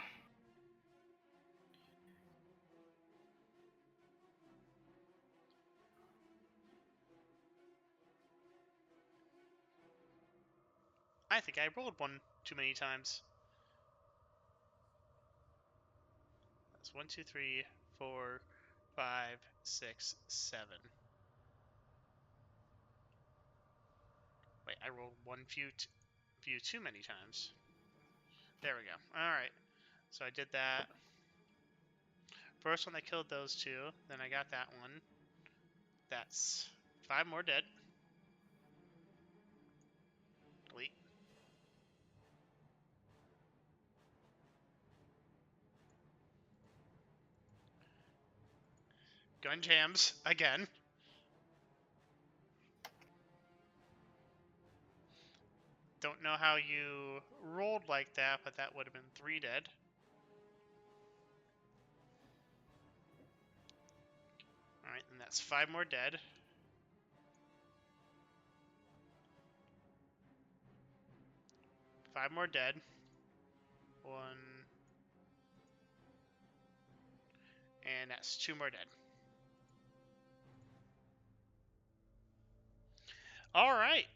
I think I rolled 1 too many times. That's 1, 2, 3, 4, 5, 6, 7. Wait, I rolled 1 few too many times. There we go. Alright. So I did that. First one I killed those 2. Then I got that one. That's 5 more dead. Delete. Gun jams again. Don't know how you rolled like that, but that would have been 3 dead. Alright, and that's 5 more dead. Five more dead. 1. And that's 2 more dead. Alright.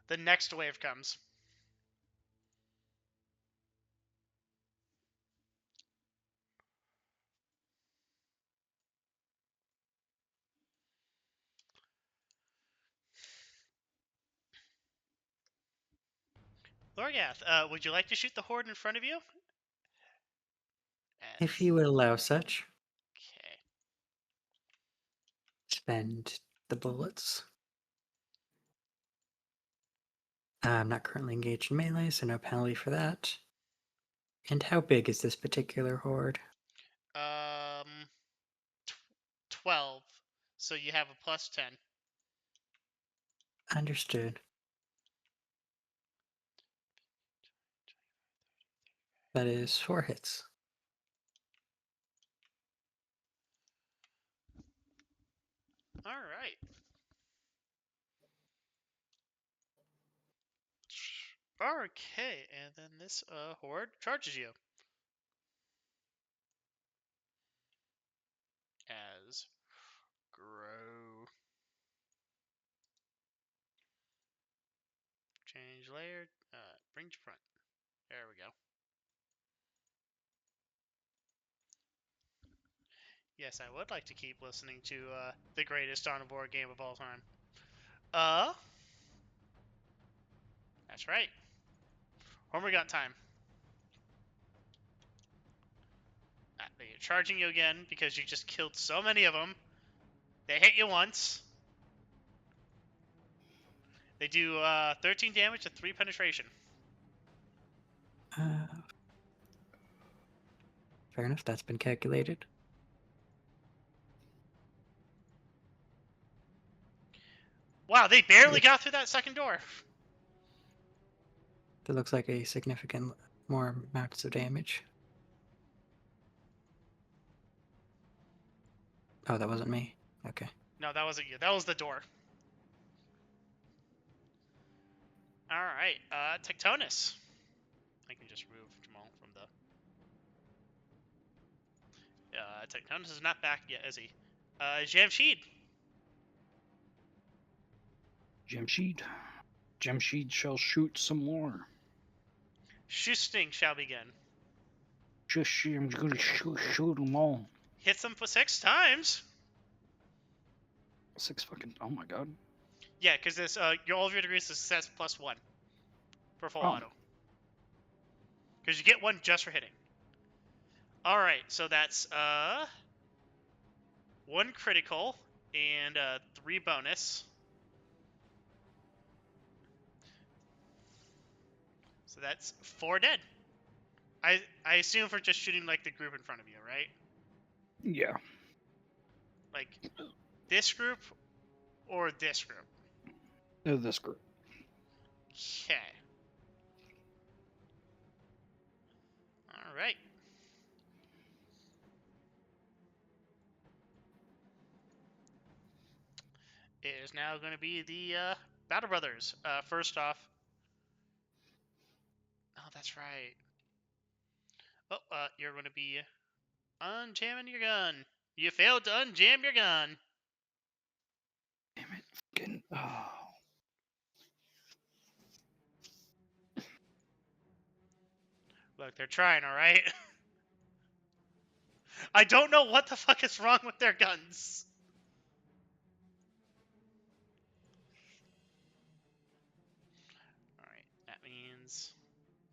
The next wave comes. Lorgath, would you like to shoot the horde in front of you? If you would allow such, Okay. spend the bullets. I'm not currently engaged in melee, so no penalty for that. And how big is this particular horde? 12. So you have a plus 10. Understood. That is 4 hits. All right. Okay, and then this horde charges you. As grow. Change layer. Bring to front. There we go. Yes, I would like to keep listening to the greatest on a board game of all time. That's right. Homer got time. They're charging you again because you just killed so many of them. They hit you once. They do 13 damage to 3 penetration. Fair enough, that's been calculated. Wow, they barely got through that second door. That looks like a significant more amounts of damage. Oh, that wasn't me. Okay. No, that wasn't you. That was the door. Alright, Tectonus. I can just remove Jah'maul from the... Tectonus is not back yet, is he? Jamshid. Jamshid shall shoot some more. Shooting shall begin. I'm gonna shoot them all. Hits them for 6 times. 6 fucking. Oh my god. Yeah, because this all of your degrees of success plus 1 for full auto. Because you get 1 just for hitting. All right, so that's 1 critical and 3 bonus. So that's 4 dead. I assume for just shooting like the group in front of you, right? Yeah. Like this group or this group. This group. Okay. All right. It is now going to be the Battle Brothers. First off. Oh, that's right. Oh, you're going to be unjamming your gun. You failed to unjam your gun. Damn it. Fucking. Oh. Look, they're trying, all right? I don't know what the fuck is wrong with their guns. Alright, that means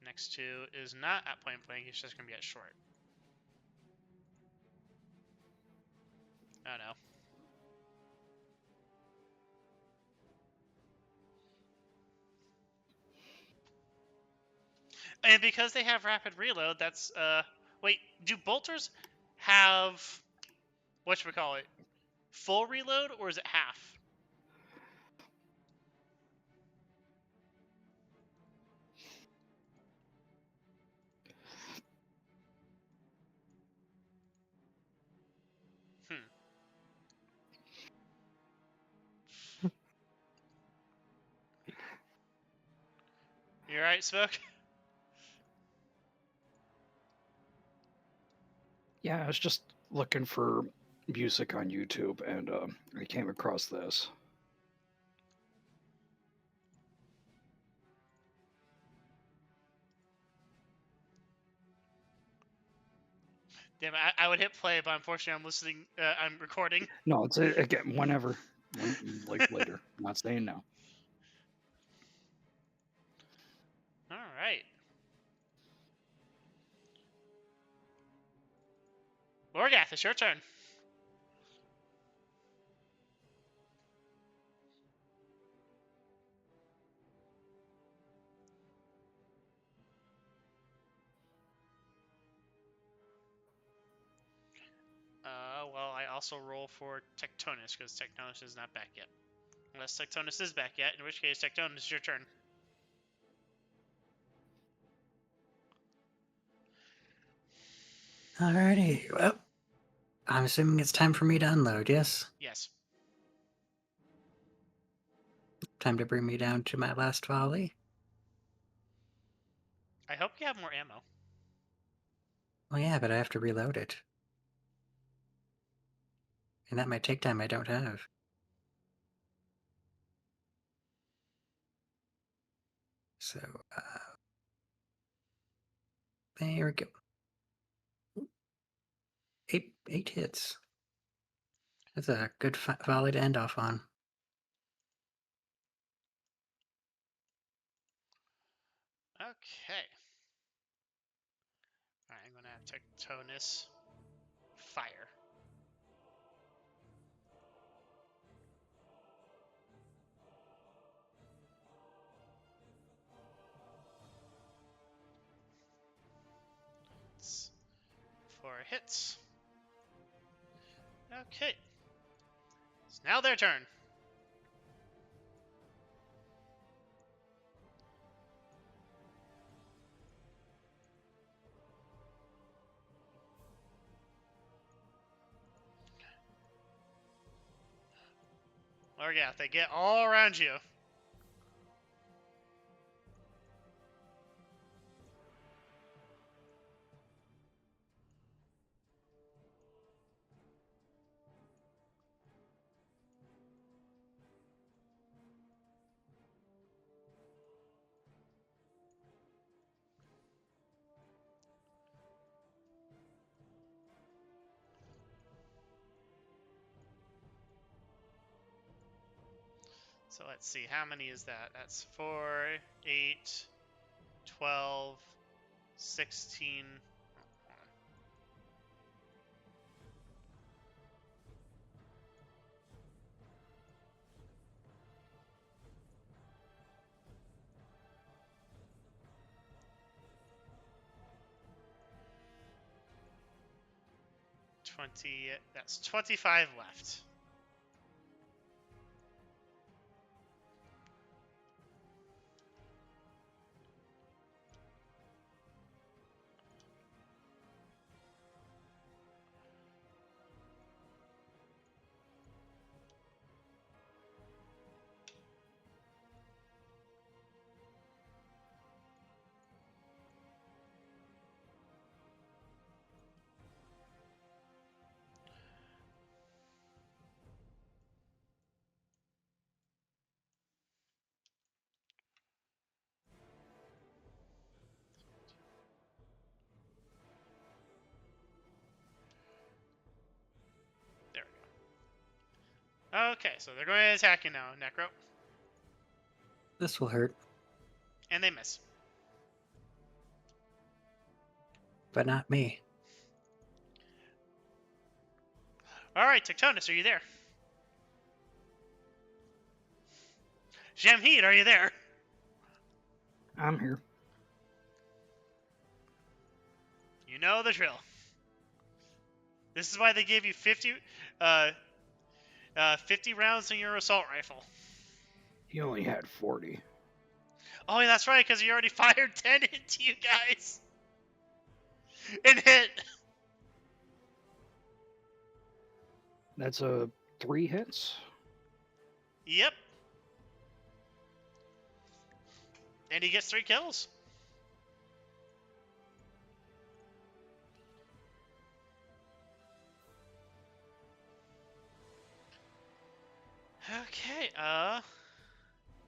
next 2 is not at point blank, it's just going to be at short. Oh no. And because they have rapid reload, that's, wait, do bolters have, whatchamacallit, full reload, or is it half? You alright, Smoke? Yeah, I was just looking for music on YouTube, and I came across this. Damn, I would hit play, but unfortunately I'm listening, I'm recording. No, it's again whenever, like later. I'm not saying no. Alright. Orgath, it's your turn. Well, I also roll for Tectonus, because Tectonus is not back yet. Unless Tectonus is back yet, in which case, Tectonus, it's your turn. Alrighty. Well, I'm assuming it's time for me to unload, yes? Yes. Time to bring me down to my last volley. I hope you have more ammo. Well, yeah, but I have to reload it. And that might take time I don't have. So, there we go. 8 hits. That's a good volley to end off on. Okay. Alright, I'm going to have Tectonus fire. It's 4 hits. Okay. It's now their turn. Orgath, they get all around you. So let's see, how many is that? That's 4, 8, 12, 16. Oh, hold on. 20, that's 25 left. There we go. Okay, so they're going to attack you now, Necro. This will hurt, And they miss. but not me. Alright, Tectonus, are you there? Jamheed, are you there? I'm here. You know the drill. This is why they gave you 50 rounds in your assault rifle. He only had 40. Oh, yeah, that's right, because you already fired 10 into you guys. And hit. That's 3 hits. Yep. And he gets 3 kills. Okay,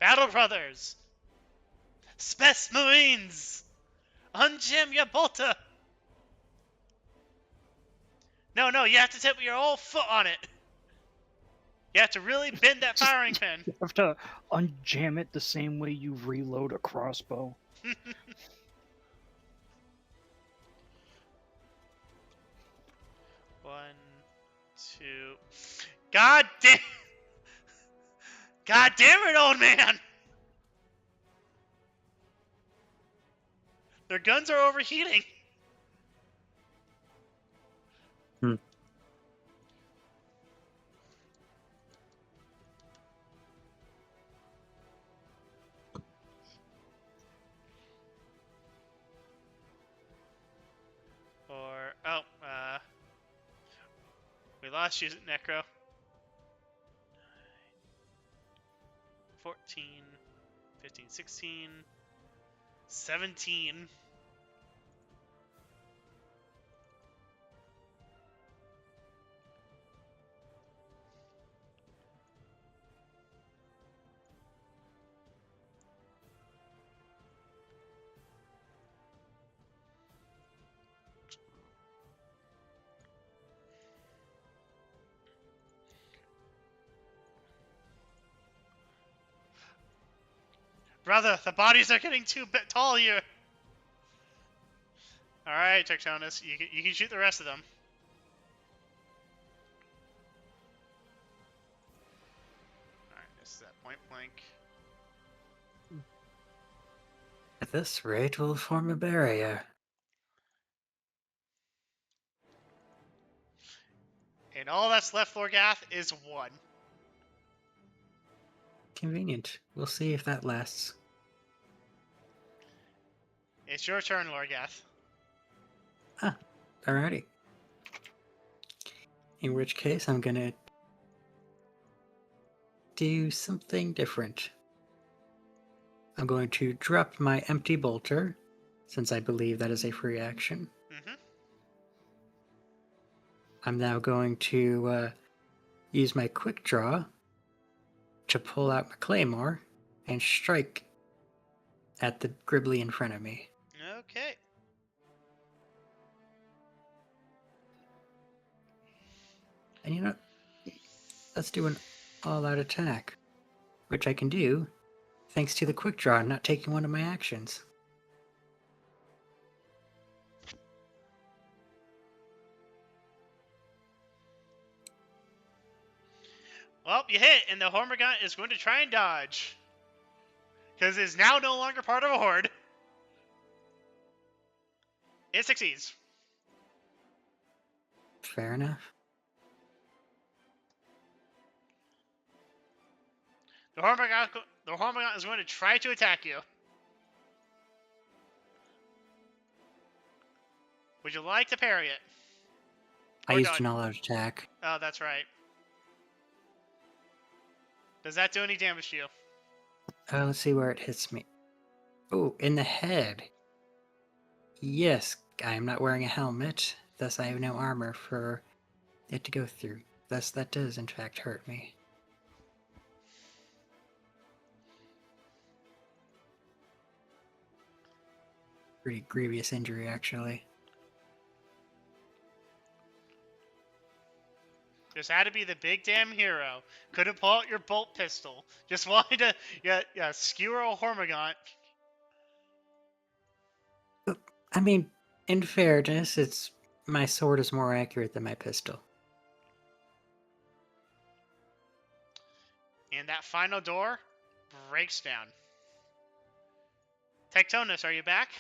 Battle Brothers! Spes Marines! Unjam your bolter! No, you have to tip your whole foot on it. You have to really bend that firing pin. You have to unjam it the same way you reload a crossbow. 2. God damn! God damn it, old man! Their guns are overheating. Hmm. Or we lost you, Necro. 14, 15, 16, 17. Brother, the bodies are getting too tall here. Alright, Tectonus, you can shoot the rest of them. Alright, this is at point blank. At this rate, we'll form a barrier. And all that's left, Lorgath, is 1. Convenient. We'll see if that lasts. It's your turn, Lorgath. Ah, alrighty. In which case, I'm gonna do something different. I'm going to drop my empty bolter, since I believe that is a free action. Mm-hmm. I'm now going to use my quick draw to pull out my claymore and strike at the Gribbly in front of me. Okay. And you know, let's do an all-out attack, which I can do thanks to the quick draw not taking one of my actions. Well, you hit, and the Hormigaunt is going to try and dodge. Because it's now no longer part of a horde. It succeeds. Fair enough. The Hormigaunt is going to try to attack you. Would you like to parry it? I Or used dodge? an all-out attack. Oh, that's right. Does that do any damage to you? Let's see where it hits me. Oh, in the head. Yes, I am not wearing a helmet, thus I have no armor for it to go through. Thus, that does in fact hurt me. Pretty grievous injury, actually. Just had to be the big damn hero. Couldn't pull out your bolt pistol. Just wanted to skewer a Hormigaunt. I mean, in fairness, it's my sword is more accurate than my pistol. And that final door breaks down. Tectonus, are you back?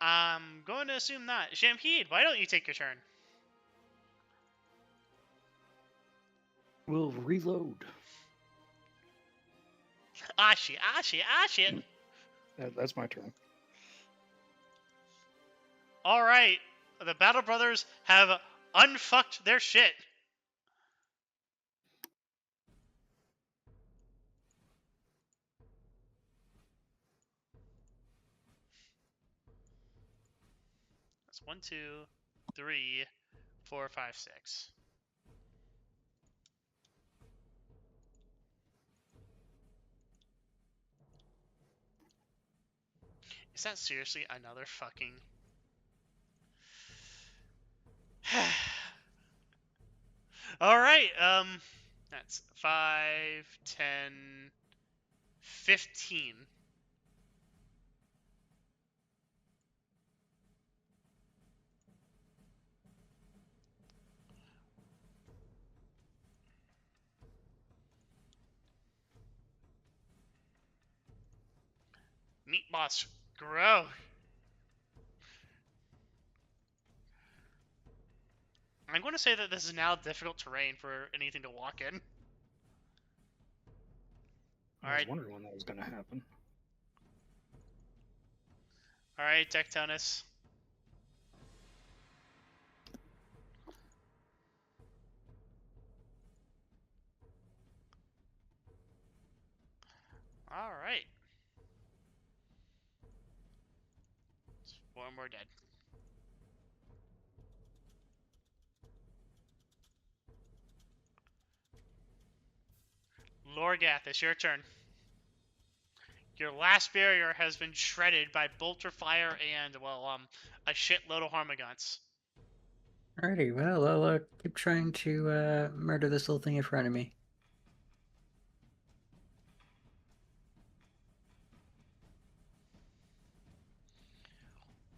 I'm going to assume not. Shampede, why don't you take your turn? We'll reload. Ah shit. That's my turn. Alright, the Battle Brothers have unfucked their shit. That's 1, 2, 3, 4, 5, 6. Is that seriously another fucking... Alright, that's 5, 10, 15. Meat boss, grow. I'm going to say that this is now difficult terrain for anything to walk in. I was wondering when that was going to happen. Alright, Tectonus. Alright. One more dead. Lorgath, it's your turn. Your last barrier has been shredded by bolter fire and, well, a shitload of Hormagaunts. Alrighty, well, I'll keep trying to murder this little thing in front of me.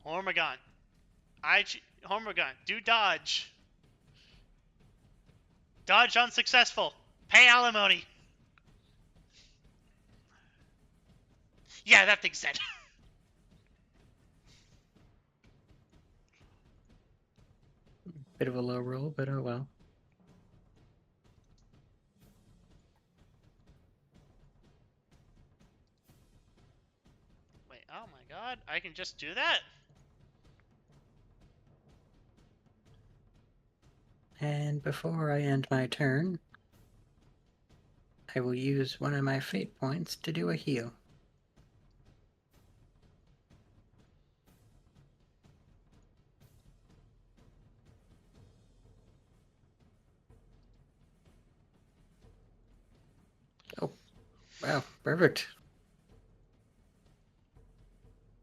Hormagaunt. Hormagaunt, do dodge. Dodge unsuccessful. Pay alimony. Yeah, that thing's dead. Bit of a low roll, but oh well. Wait, oh my god, I can just do that? And before I end my turn, I will use one of my fate points to do a heal. Oh, wow, perfect.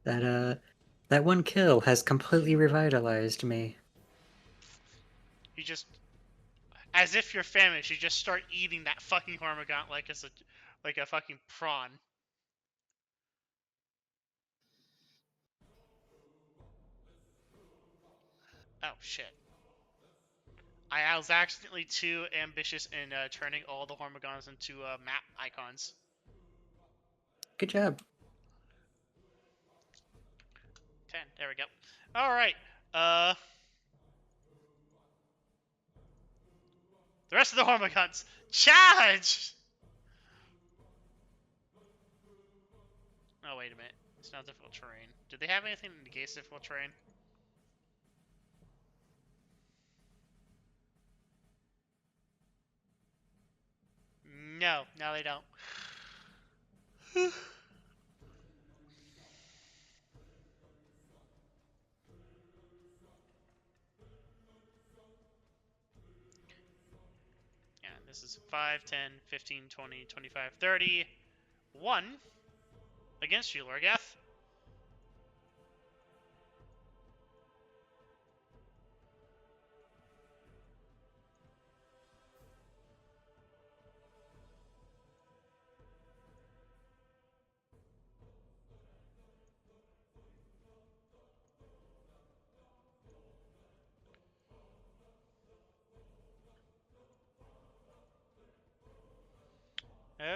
That one kill has completely revitalized me. You just, as if you're famished, you just start eating that fucking Hormagaunt like it's like a fucking prawn. Oh shit. I was accidentally too ambitious in turning all the Hormagaunts into map icons. Good job. 10, there we go. Alright, the rest of the Hormagaunts, charge! Oh, wait a minute. It's not difficult terrain. Do they have anything that negates difficult terrain? No, they don't. Yeah, this is 5, 10, 15, 20, 25, 30. 1 against you, Lorgath.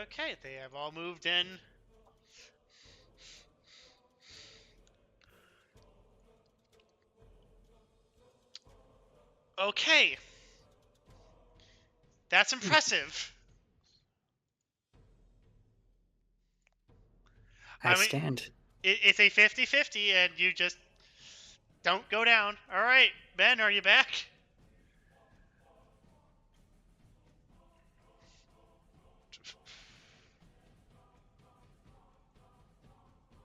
Okay, they have all moved in. Okay. That's impressive. I mean, stand. it's a 50-50 and you just don't go down. Alright, Ben, are you back?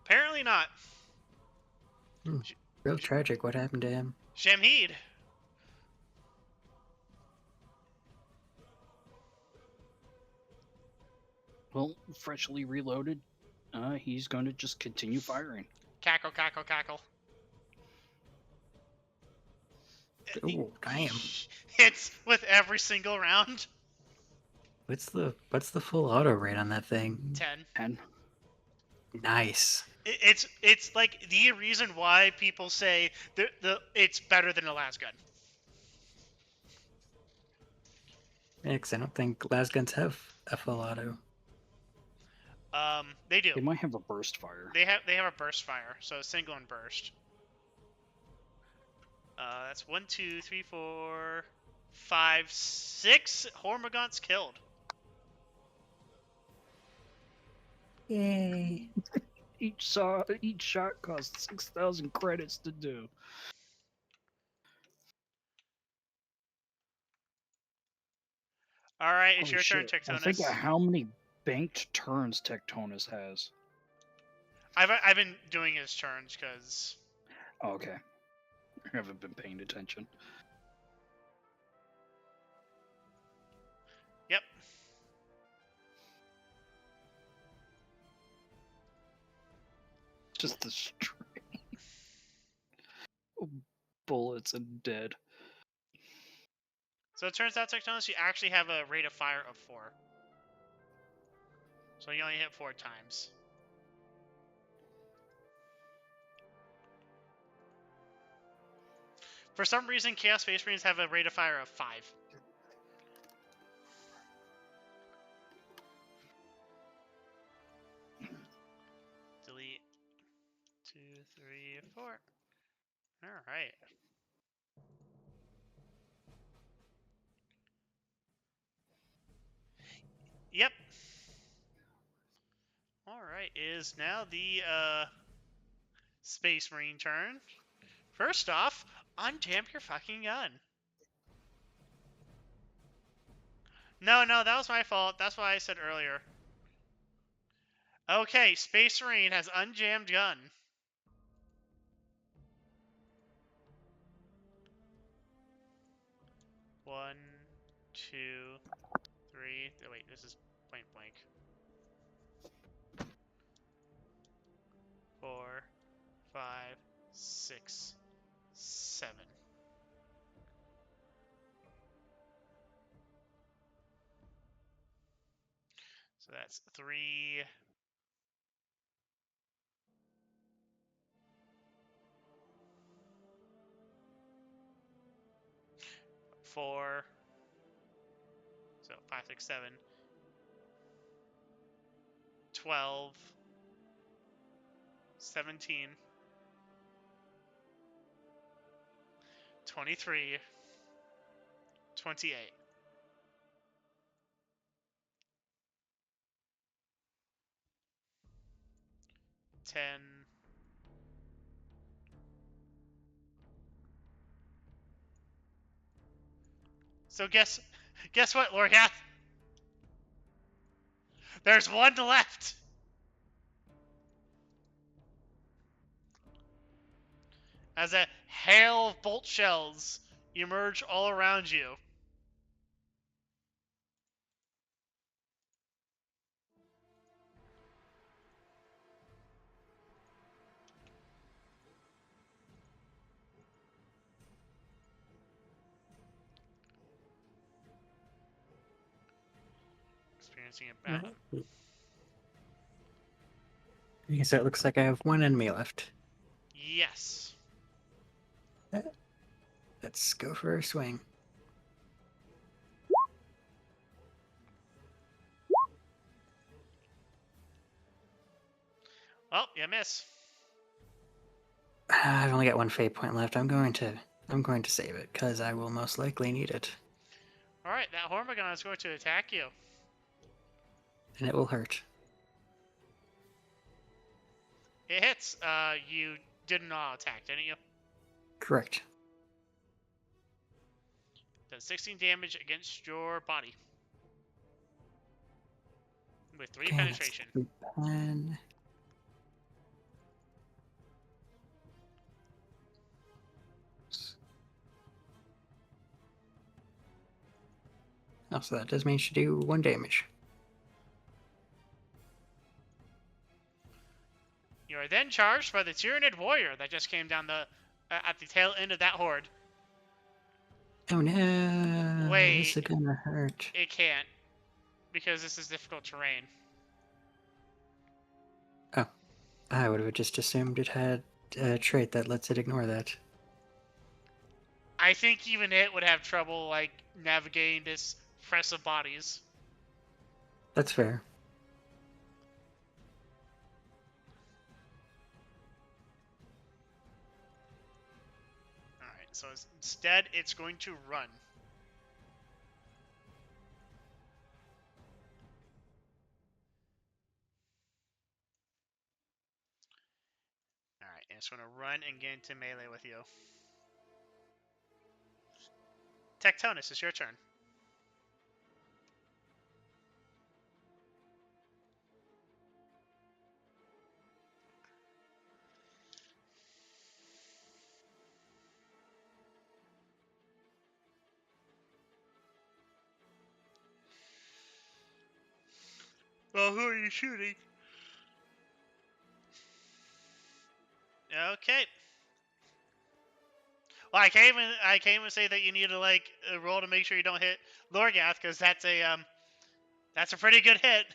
Apparently not. Real tragic what happened to him. Shamheed. Well, freshly reloaded, he's going to just continue firing. Cackle, cackle, cackle. Oh, damn. Hits with every single round. What's the full auto rate on that thing? 10. 10. Nice. It's like the reason why people say it's better than a las gun. Yeah, 'cause I don't think las guns have a full auto. They do. They might have a burst fire. They have a burst fire, so single and burst. That's 1, 2, 3, 4, 5, 6 Hormagaunts killed. Yay. Each shot costs 6,000 credits to do. All right, it's Holy your turn, shit. I think Tectonus. how many banked turns Tectonus has. I've been doing his turns because Oh, okay. I haven't been paying attention. yep. Just the string. Bullets and dead. So it turns out, Tectonus, you actually have a rate of fire of 4. So you only hit 4 times. For some reason, Chaos Space Marines have a rate of fire of 5. Delete 2, 3, 4. All right. Yep. All right. Is now the Space Marine turn. First off, unjam your fucking gun. No, that was my fault. That's what I said earlier. Okay, Space Marine has unjammed gun. One, 2, 3. Oh, wait, this is point blank. 4, 5, 6, 7. So that's 3. 4. So 5, 6, 7. 12. 17. 23. 28. 10. So guess what, Lorgath? There's one left. As a hail of bolt shells emerge all around you. Experiencing a battle. Okay, so it looks like I have one enemy left. Yes. Let's go for a swing. Well, you miss. I've only got one fate point left. I'm going to save it because I will most likely need it, All right, that Hormagon is going to attack you. and it will hurt. It hits. You did an auto attack, didn't you? Correct. Does 16 damage against your body. With 3 Okay, penetration. that's 10. Oh, so that does mean she do 1 damage. You are then charged by the Tyranid Warrior that just came down the at the tail end of that horde. Oh no! Wait. This is gonna hurt. It can't. Because this is difficult terrain. Oh, I would have just assumed it had a trait that lets it ignore that. I think even it would have trouble, like, navigating this press of bodies. That's fair. Alright, so instead, it's going to run. Alright, and it's going to run and get into melee with you. Tectonus, it's your turn. Well, who are you shooting? Okay. Well, I can't even say that you need to like roll to make sure you don't hit Lorgath, because that's a pretty good hit.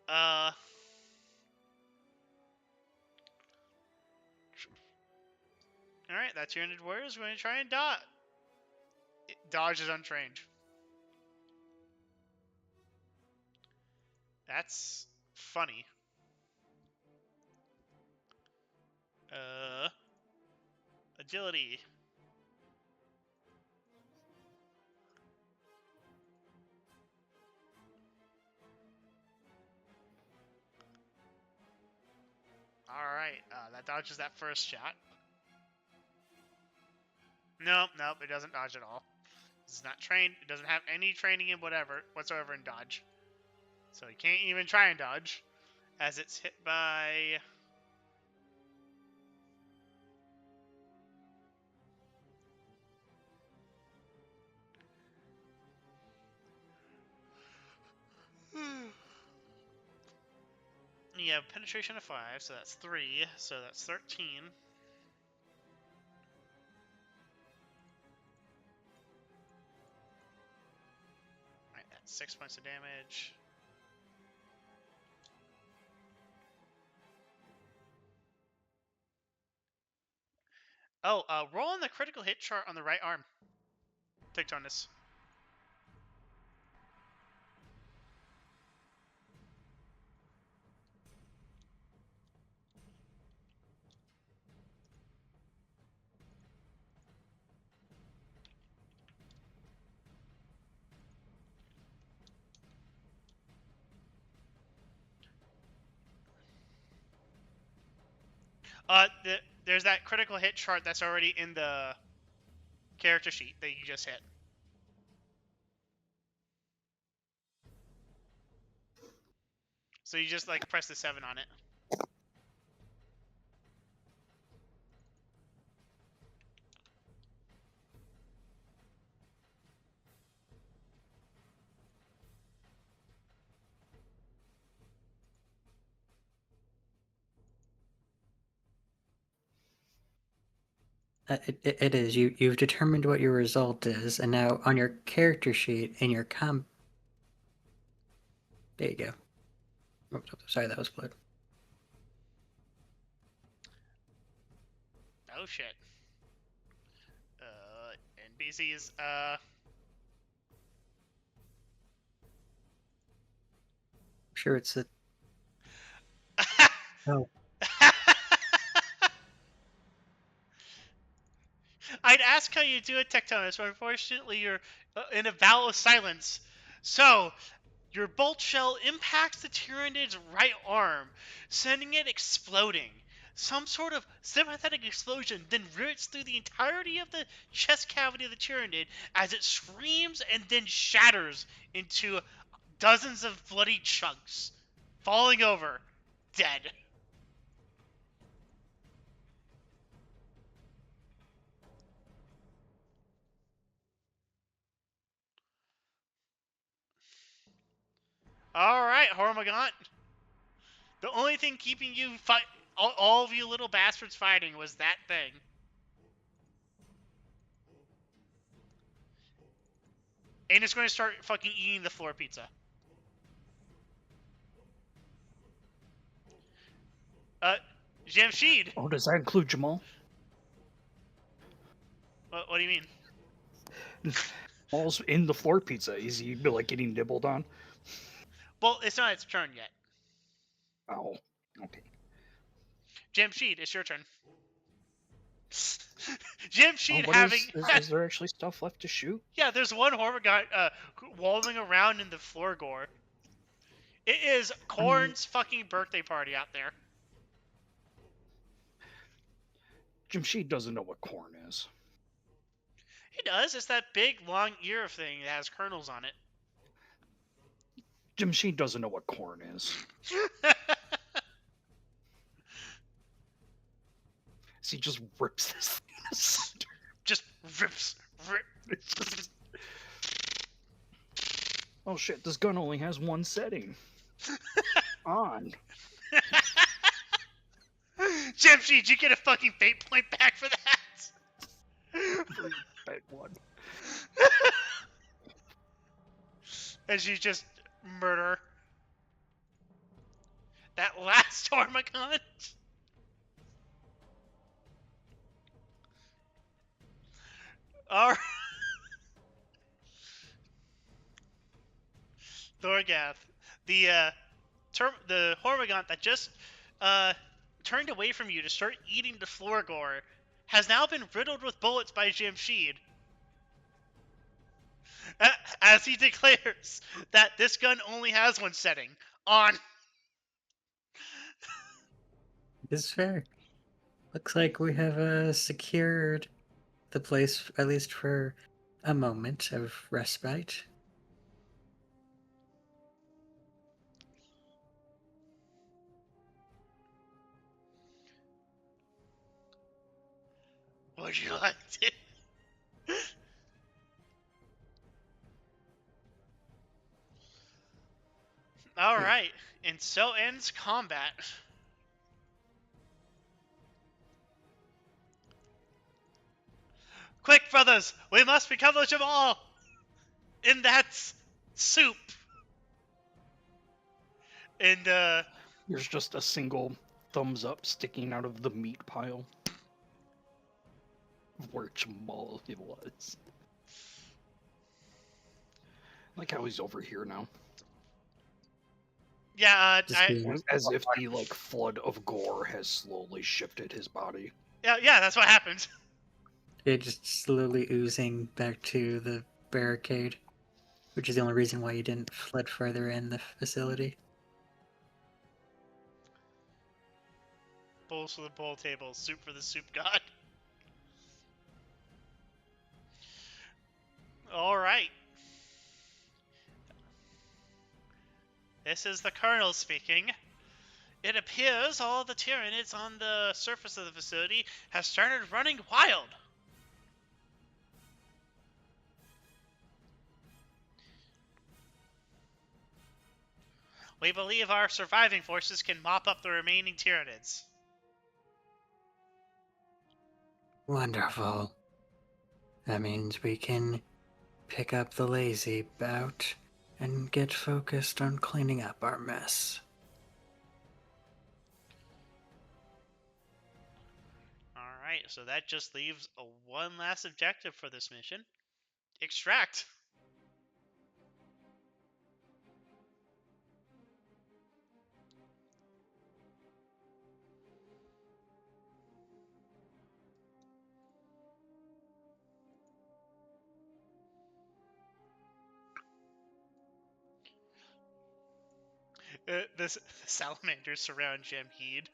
All right, that's your ended warriors. We're gonna try and dodge. Dodge is untrained. That's funny. Agility. Alright, that dodges that first shot. Nope, it doesn't dodge at all. It's not trained. It doesn't have any training in whatsoever in dodge. So you can't even try and dodge, as it's hit by... You have penetration of 5, so that's 3, so that's 13. Alright, that's 6 points of damage. Oh, roll on the critical hit chart on the right arm. Tectonus. There's that critical hit chart that's already in the character sheet that you just hit. So you just like press the 7 on it. It is. You've determined what your result is, and now on your character sheet in your there you go. Oh, sorry, that was blood. Oh shit. NPCs. I'm sure it's a. Oh. I'd ask how you do it, Tectonus, but unfortunately you're in a vow of silence. So, your bolt shell impacts the Tyranid's right arm, sending it exploding. Some sort of sympathetic explosion then rips through the entirety of the chest cavity of the Tyranid as it screams and then shatters into dozens of bloody chunks, falling over, dead. Alright, Hormagaunt. The only thing keeping you all of you little bastards fighting was that thing. And it's going to start fucking eating the floor pizza. Jamshid! Oh, does that include Jah'maul? What do you mean? Jah'maul's in the floor pizza. Is he like getting nibbled on? Well, it's not its turn yet. Oh, okay. Jamshid, it's your turn. Oh, Jamshid what having... is there actually stuff left to shoot? Yeah, there's one Horde guy walling around in the floor gore. It is Korn's fucking birthday party out there. Jamshid doesn't know what corn is. He does. It's that big, long ear thing that has kernels on it. Jamshid doesn't know what corn is. So he just rips this thing asunder. Just rips. Oh shit, this gun only has one setting. On. Jamshid, you get a fucking fate point back for that. Bad one. As you just murder that last Tormacon. Alright. Thorgath. The Hormigaunt that just turned away from you to start eating the floor gore has now been riddled with bullets by Jamshid. As he declares that this gun only has one setting, on. It's fair. Looks like we have secured the place, at least for a moment of respite. Would you like to? Alright, and so ends combat. Quick, brothers! We must recover Jah'maul! In that soup! And, There's just a single thumbs up sticking out of the meat pile. Where Jah'maul it was. Like how he's over here now. yeah, As if the like flood of gore has slowly shifted his body. yeah, that's what happened. It just slowly oozing back to the barricade, which is the only reason why you didn't fled further in the facility. Bowls for the bowl table, soup for the soup god. Alright. This is the Colonel speaking. It appears all the Tyranids on the surface of the facility have started running wild. We believe our surviving forces can mop up the remaining Tyranids. Wonderful. That means we can pick up the lazy bout and get focused on cleaning up our mess. Alright, so that just leaves one last objective for this mission. Extract. The salamanders surround Jamheed.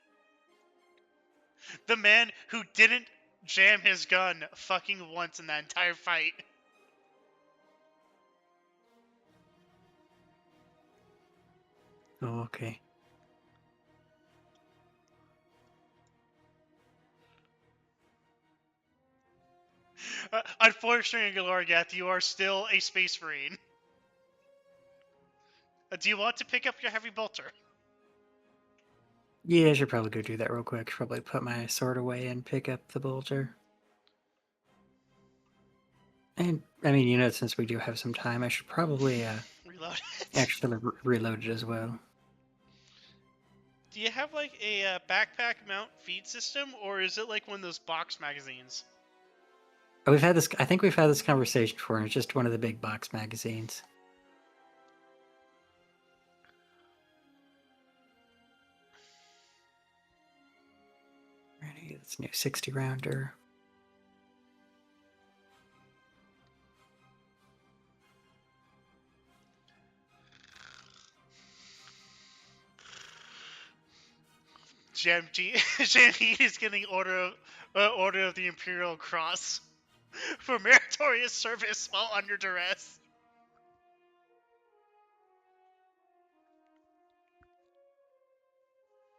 The man who didn't jam his gun fucking once in that entire fight. Oh, okay. Unfortunately, Galorgath, you are still a Space Marine. Do you want to pick up your heavy bolter? Yeah, I should probably go do that real quick. Probably put my sword away and pick up the bolter. And I mean, since we do have some time, I should probably Reload it. actually reload it as well. Do you have like a backpack mount feed system, or is it like one of those box magazines? We've had this. I think we've had this conversation before, and it's just one of the big box magazines. Ready? This new 60 rounder. Jamji is getting order of the Imperial Cross for meritorious service while under duress.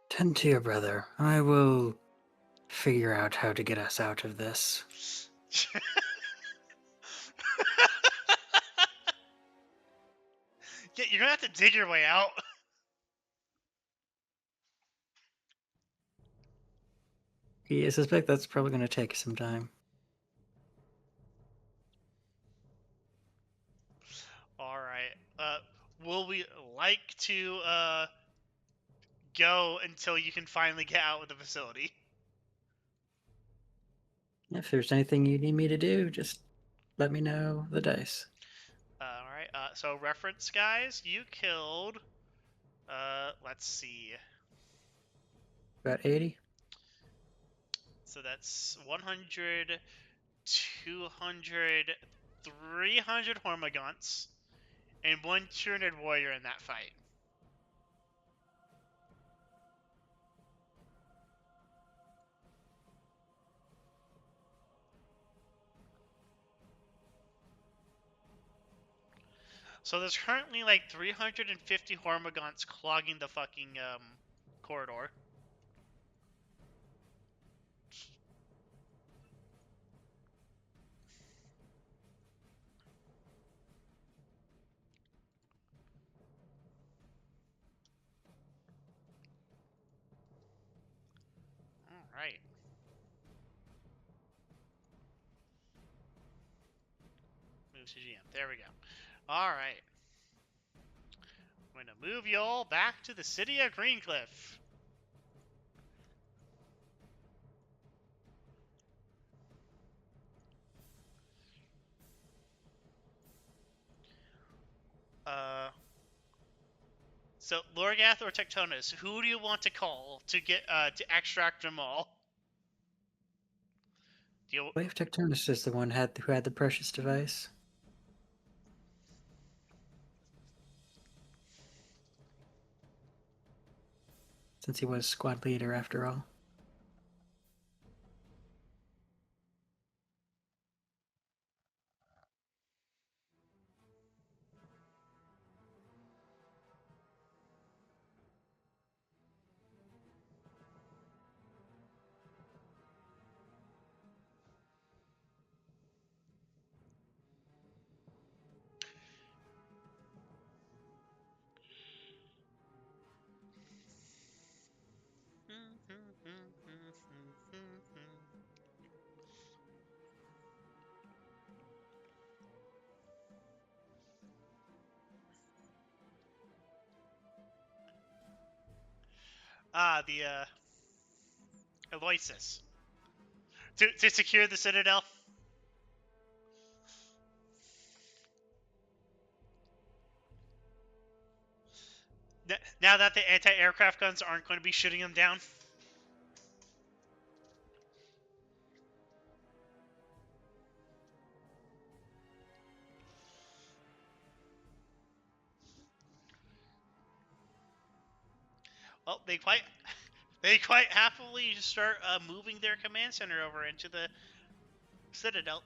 Tend to your brother. I will figure out how to get us out of this. Yeah, you're gonna have to dig your way out. Yeah, I suspect that's probably going to take some time. All right. Will we like to go until you can finally get out of the facility? If there's anything you need me to do, just let me know the dice. All right. So reference, guys. You killed. Let's see. About 80? So that's 100, 200, 300 Hormagaunts, and 1 200 warrior in that fight. So there's currently like 350 Hormagaunts clogging the fucking corridor. All right. Move to GM. There we go. All right. I'm gonna move y'all back to the city of Greencliff. So Lorgath or Tectonus, who do you want to call to get to extract them all? Do you, I believe Tectonus is the one who had the precious device. Since he was squad leader after all. the Aloysius. To secure the Citadel? Now that the anti-aircraft guns aren't going to be shooting them down? Well, they quite happily start moving their command center over into the Citadel.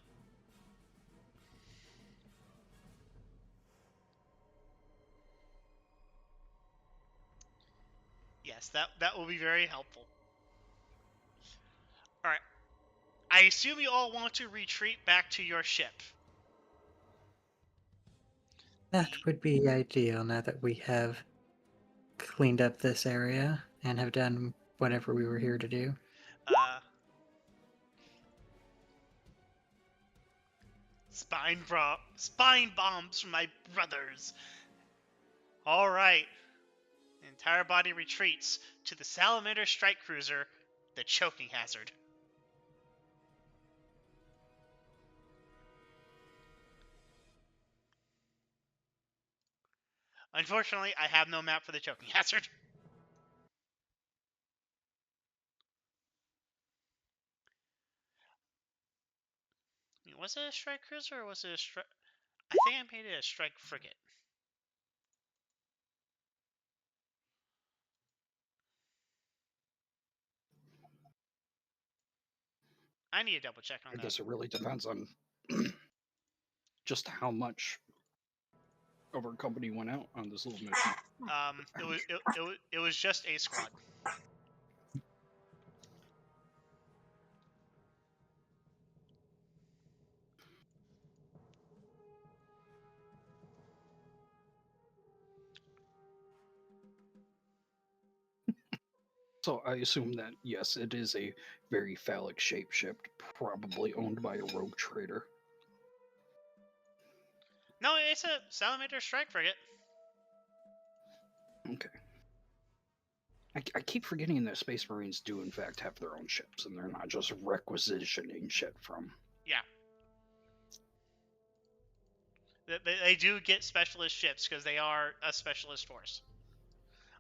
Yes, that will be very helpful. All right. I assume you all want to retreat back to your ship. That would be ideal now that we have cleaned up this area and have done whatever we were here to do. Spine bombs from my brothers. All right. The entire body retreats to the Salamander strike cruiser, the Choking Hazard. Unfortunately, I have no map for the Choking Hazard. Was it a strike cruiser or was it a strike? I think I made it a strike frigate. I need to double check on I that. guess it really depends on just how much of our company went out on this little mission. It was just a squad. So I assume that, yes, it is a very phallic shapeshift, probably owned by a rogue trader. No, it's a Salamander strike frigate. Okay. I keep forgetting that Space Marines do, in fact, have their own ships, and they're not just requisitioning shit from. Yeah. They do get specialist ships because they are a specialist force.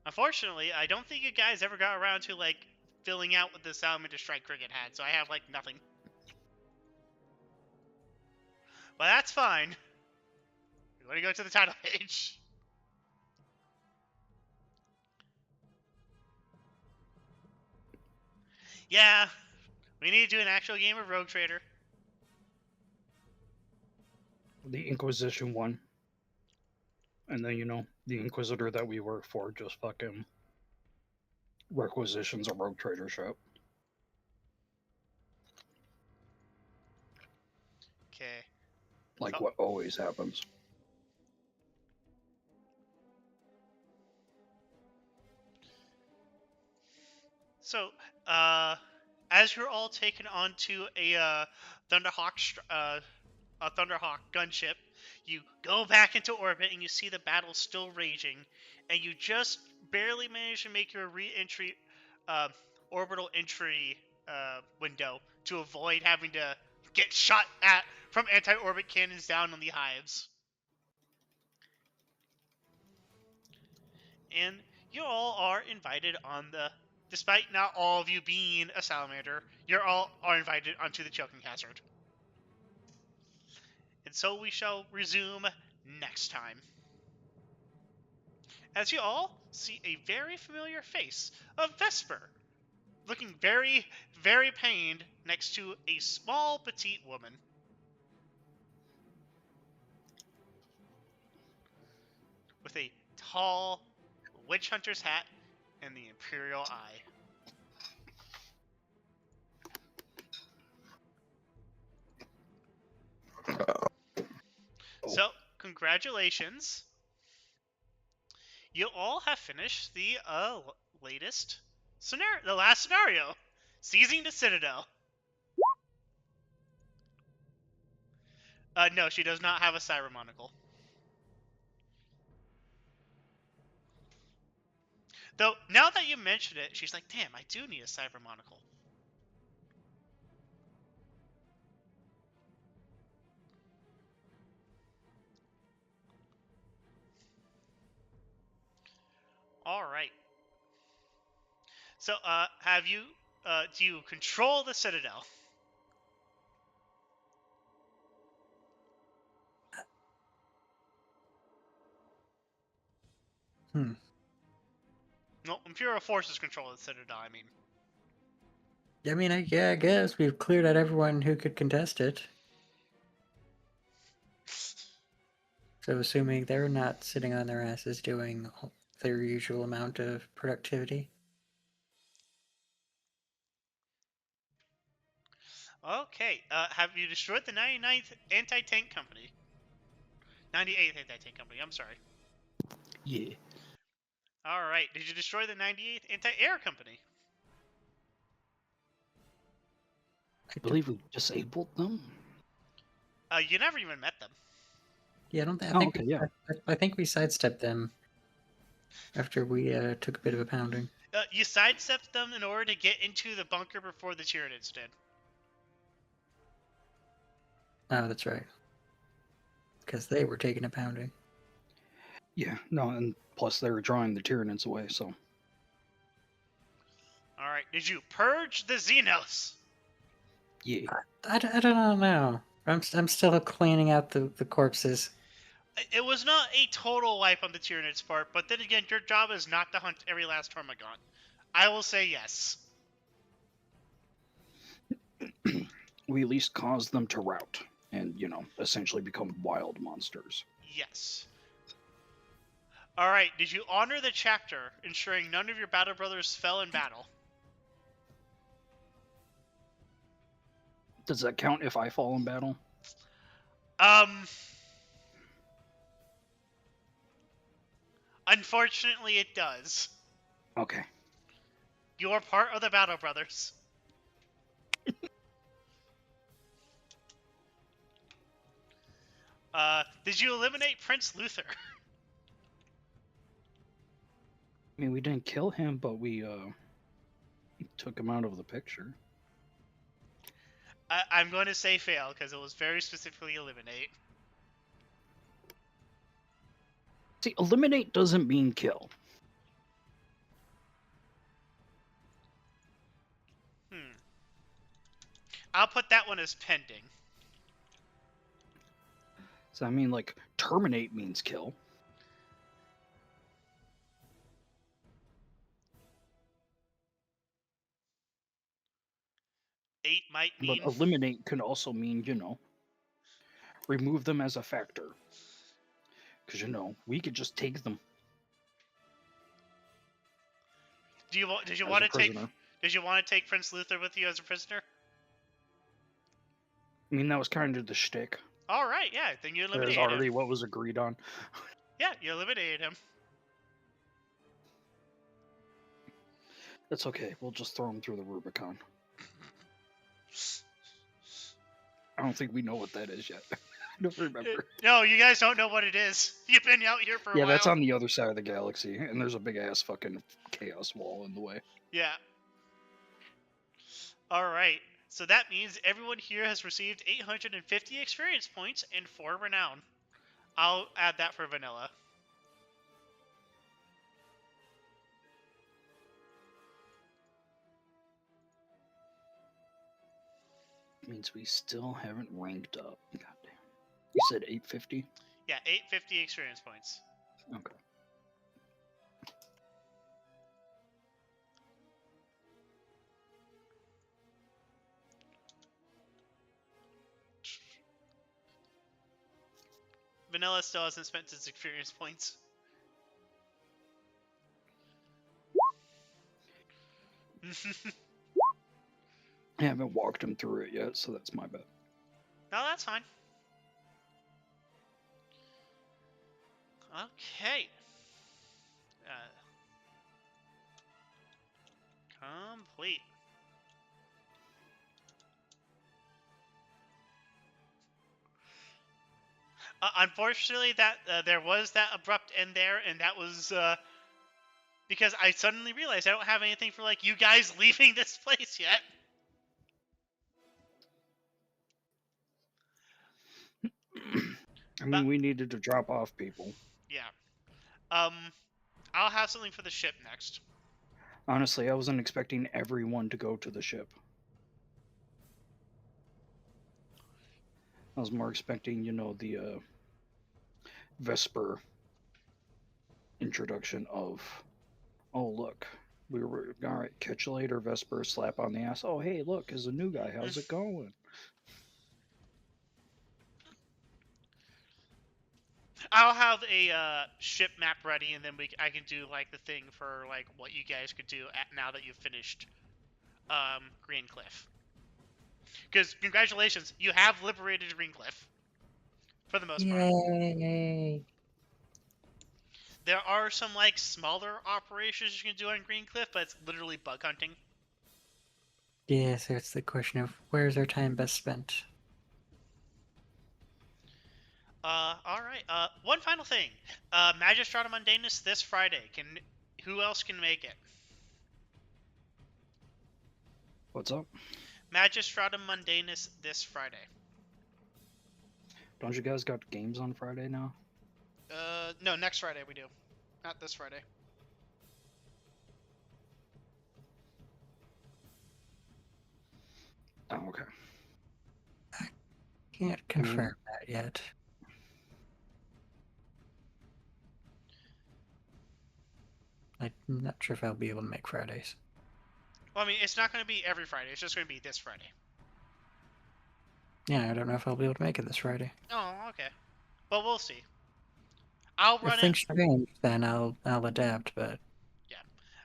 Unfortunately, I don't think you guys ever got around to, like, filling out what the Salamander strike frigate had, so I have, like, nothing. But that's fine. We're going to go to the title page. Yeah, we need to do an actual game of Rogue Trader. The Inquisition one. And then, the Inquisitor that we work for just fucking requisitions a rogue trader ship. Okay. Like what always happens. So, as you're all taken onto a Thunderhawk gunship, you go back into orbit and you see the battle still raging, and you just barely manage to make your re-entry, orbital entry window to avoid having to get shot at from anti-orbit cannons down on the hives. And you all are invited on the. Despite not all of you being a salamander, you all are invited onto the Choking Hazard. And so we shall resume next time. As you all see a very familiar face of Vesper, looking very, very pained next to a small, petite woman. With a tall witch hunter's hat and the Imperial Eye. So, congratulations. You all have finished the latest scenario, the last scenario, seizing the Citadel. No, she does not have a cyber monocle. Though, now that you mention it, she's like, damn, I do need a cyber monocle. Alright. So, do you control the Citadel? No, Imperial forces control the Citadel, I mean. I mean, I guess we've cleared out everyone who could contest it. So assuming they're not sitting on their asses doing their usual amount of productivity. Okay, have you destroyed the 99th Anti-Tank Company? 98th Anti-Tank Company, I'm sorry. Yeah. Alright, did you destroy the 98th Anti-Air Company? I believe we disabled them. You never even met them. Yeah, I don't. I Oh, think. okay, yeah. I think we sidestepped them after we took a bit of a pounding. You sidestepped them in order to get into the bunker before the Tyranids did. Oh, that's right. Because they were taking a pounding. Yeah, no, and plus they were drawing the Tyranids away, so. Alright, did you purge the Xenos? Yeah. I don't know. I'm still cleaning out the corpses. It was not a total wipe on the Tyranids part, but then again, your job is not to hunt every last Termagant. I will say yes. We at least caused them to rout and, essentially become wild monsters. Yes. Alright, did you honor the chapter, ensuring none of your battle brothers fell in battle? Does that count if I fall in battle? Unfortunately it does. Okay. You are part of the battle brothers. Did you eliminate Prince Luther? I mean, we didn't kill him, but we took him out of the picture. I'm going to say fail, because it was very specifically eliminate. See, eliminate doesn't mean kill. I'll put that one as pending. So, I mean, like, terminate means kill. Eight might mean... But eliminate can also mean, remove them as a factor. Because, we could just take them. Did you want to take Prince Luther with you as a prisoner? I mean, that was kind of the shtick. All right, yeah, then you eliminated That was already him. what was agreed on. Yeah, you eliminated him. That's okay. We'll just throw him through the Rubicon. I don't think we know what that is yet. I don't remember. No, you guys don't know what it is. You've been out here for a while. Yeah, that's on the other side of the galaxy, and there's a big-ass fucking chaos wall in the way. Yeah. Alright, so that means everyone here has received 850 experience points and 4 renown. I'll add that for vanilla. Means we still haven't ranked up. Goddamn. You said 850? Yeah, 850 experience points. Okay. Vanilla still hasn't spent its experience points. I haven't walked him through it yet, so that's my bad. No, that's fine. Okay. Complete. Unfortunately, that there was that abrupt end there, and that was because I suddenly realized I don't have anything for like you guys leaving this place yet. I mean, we needed to drop off people. Yeah. I'll have something for the ship next. Honestly, I wasn't expecting everyone to go to the ship. I was more expecting, the Vesper introduction of, oh, look, we were, all right, catch you later, Vesper, slap on the ass. Oh, hey, look, is a new guy. How's it going? I'll have a ship map ready, and then I can do like the thing for like what you guys could do now that you've finished Greencliff. Because congratulations, you have liberated Greencliff for the most part. Yay! There are some like smaller operations you can do on Greencliff, but it's literally bug hunting. Yeah, so it's the question of where's our time best spent. All right. One final thing. Magistrata Mundanus this Friday. Who else can make it? What's up? Magistrata Mundanus this Friday. Don't you guys got games on Friday now? No, next Friday we do. Not this Friday. Oh, okay. Can't confirm that yet. I'm not sure if I'll be able to make Fridays. Well, I mean, it's not going to be every Friday. It's just going to be this Friday. Yeah, I don't know if I'll be able to make it this Friday. Oh, okay. But we'll see. I'll run If it. things change, then I'll adapt. But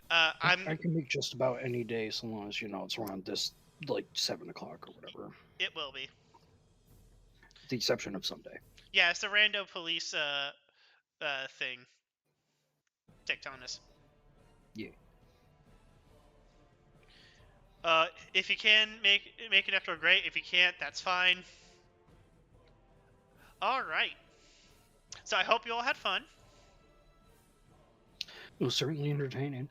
I can make just about any day, so long as it's around this, like 7 o'clock or whatever. It will be. With the exception of Sunday. Yeah, it's the rando police thing. Tectonus. Yeah. If you can make an extra, great. If you can't, that's fine. All right. So I hope you all had fun. It was certainly entertaining.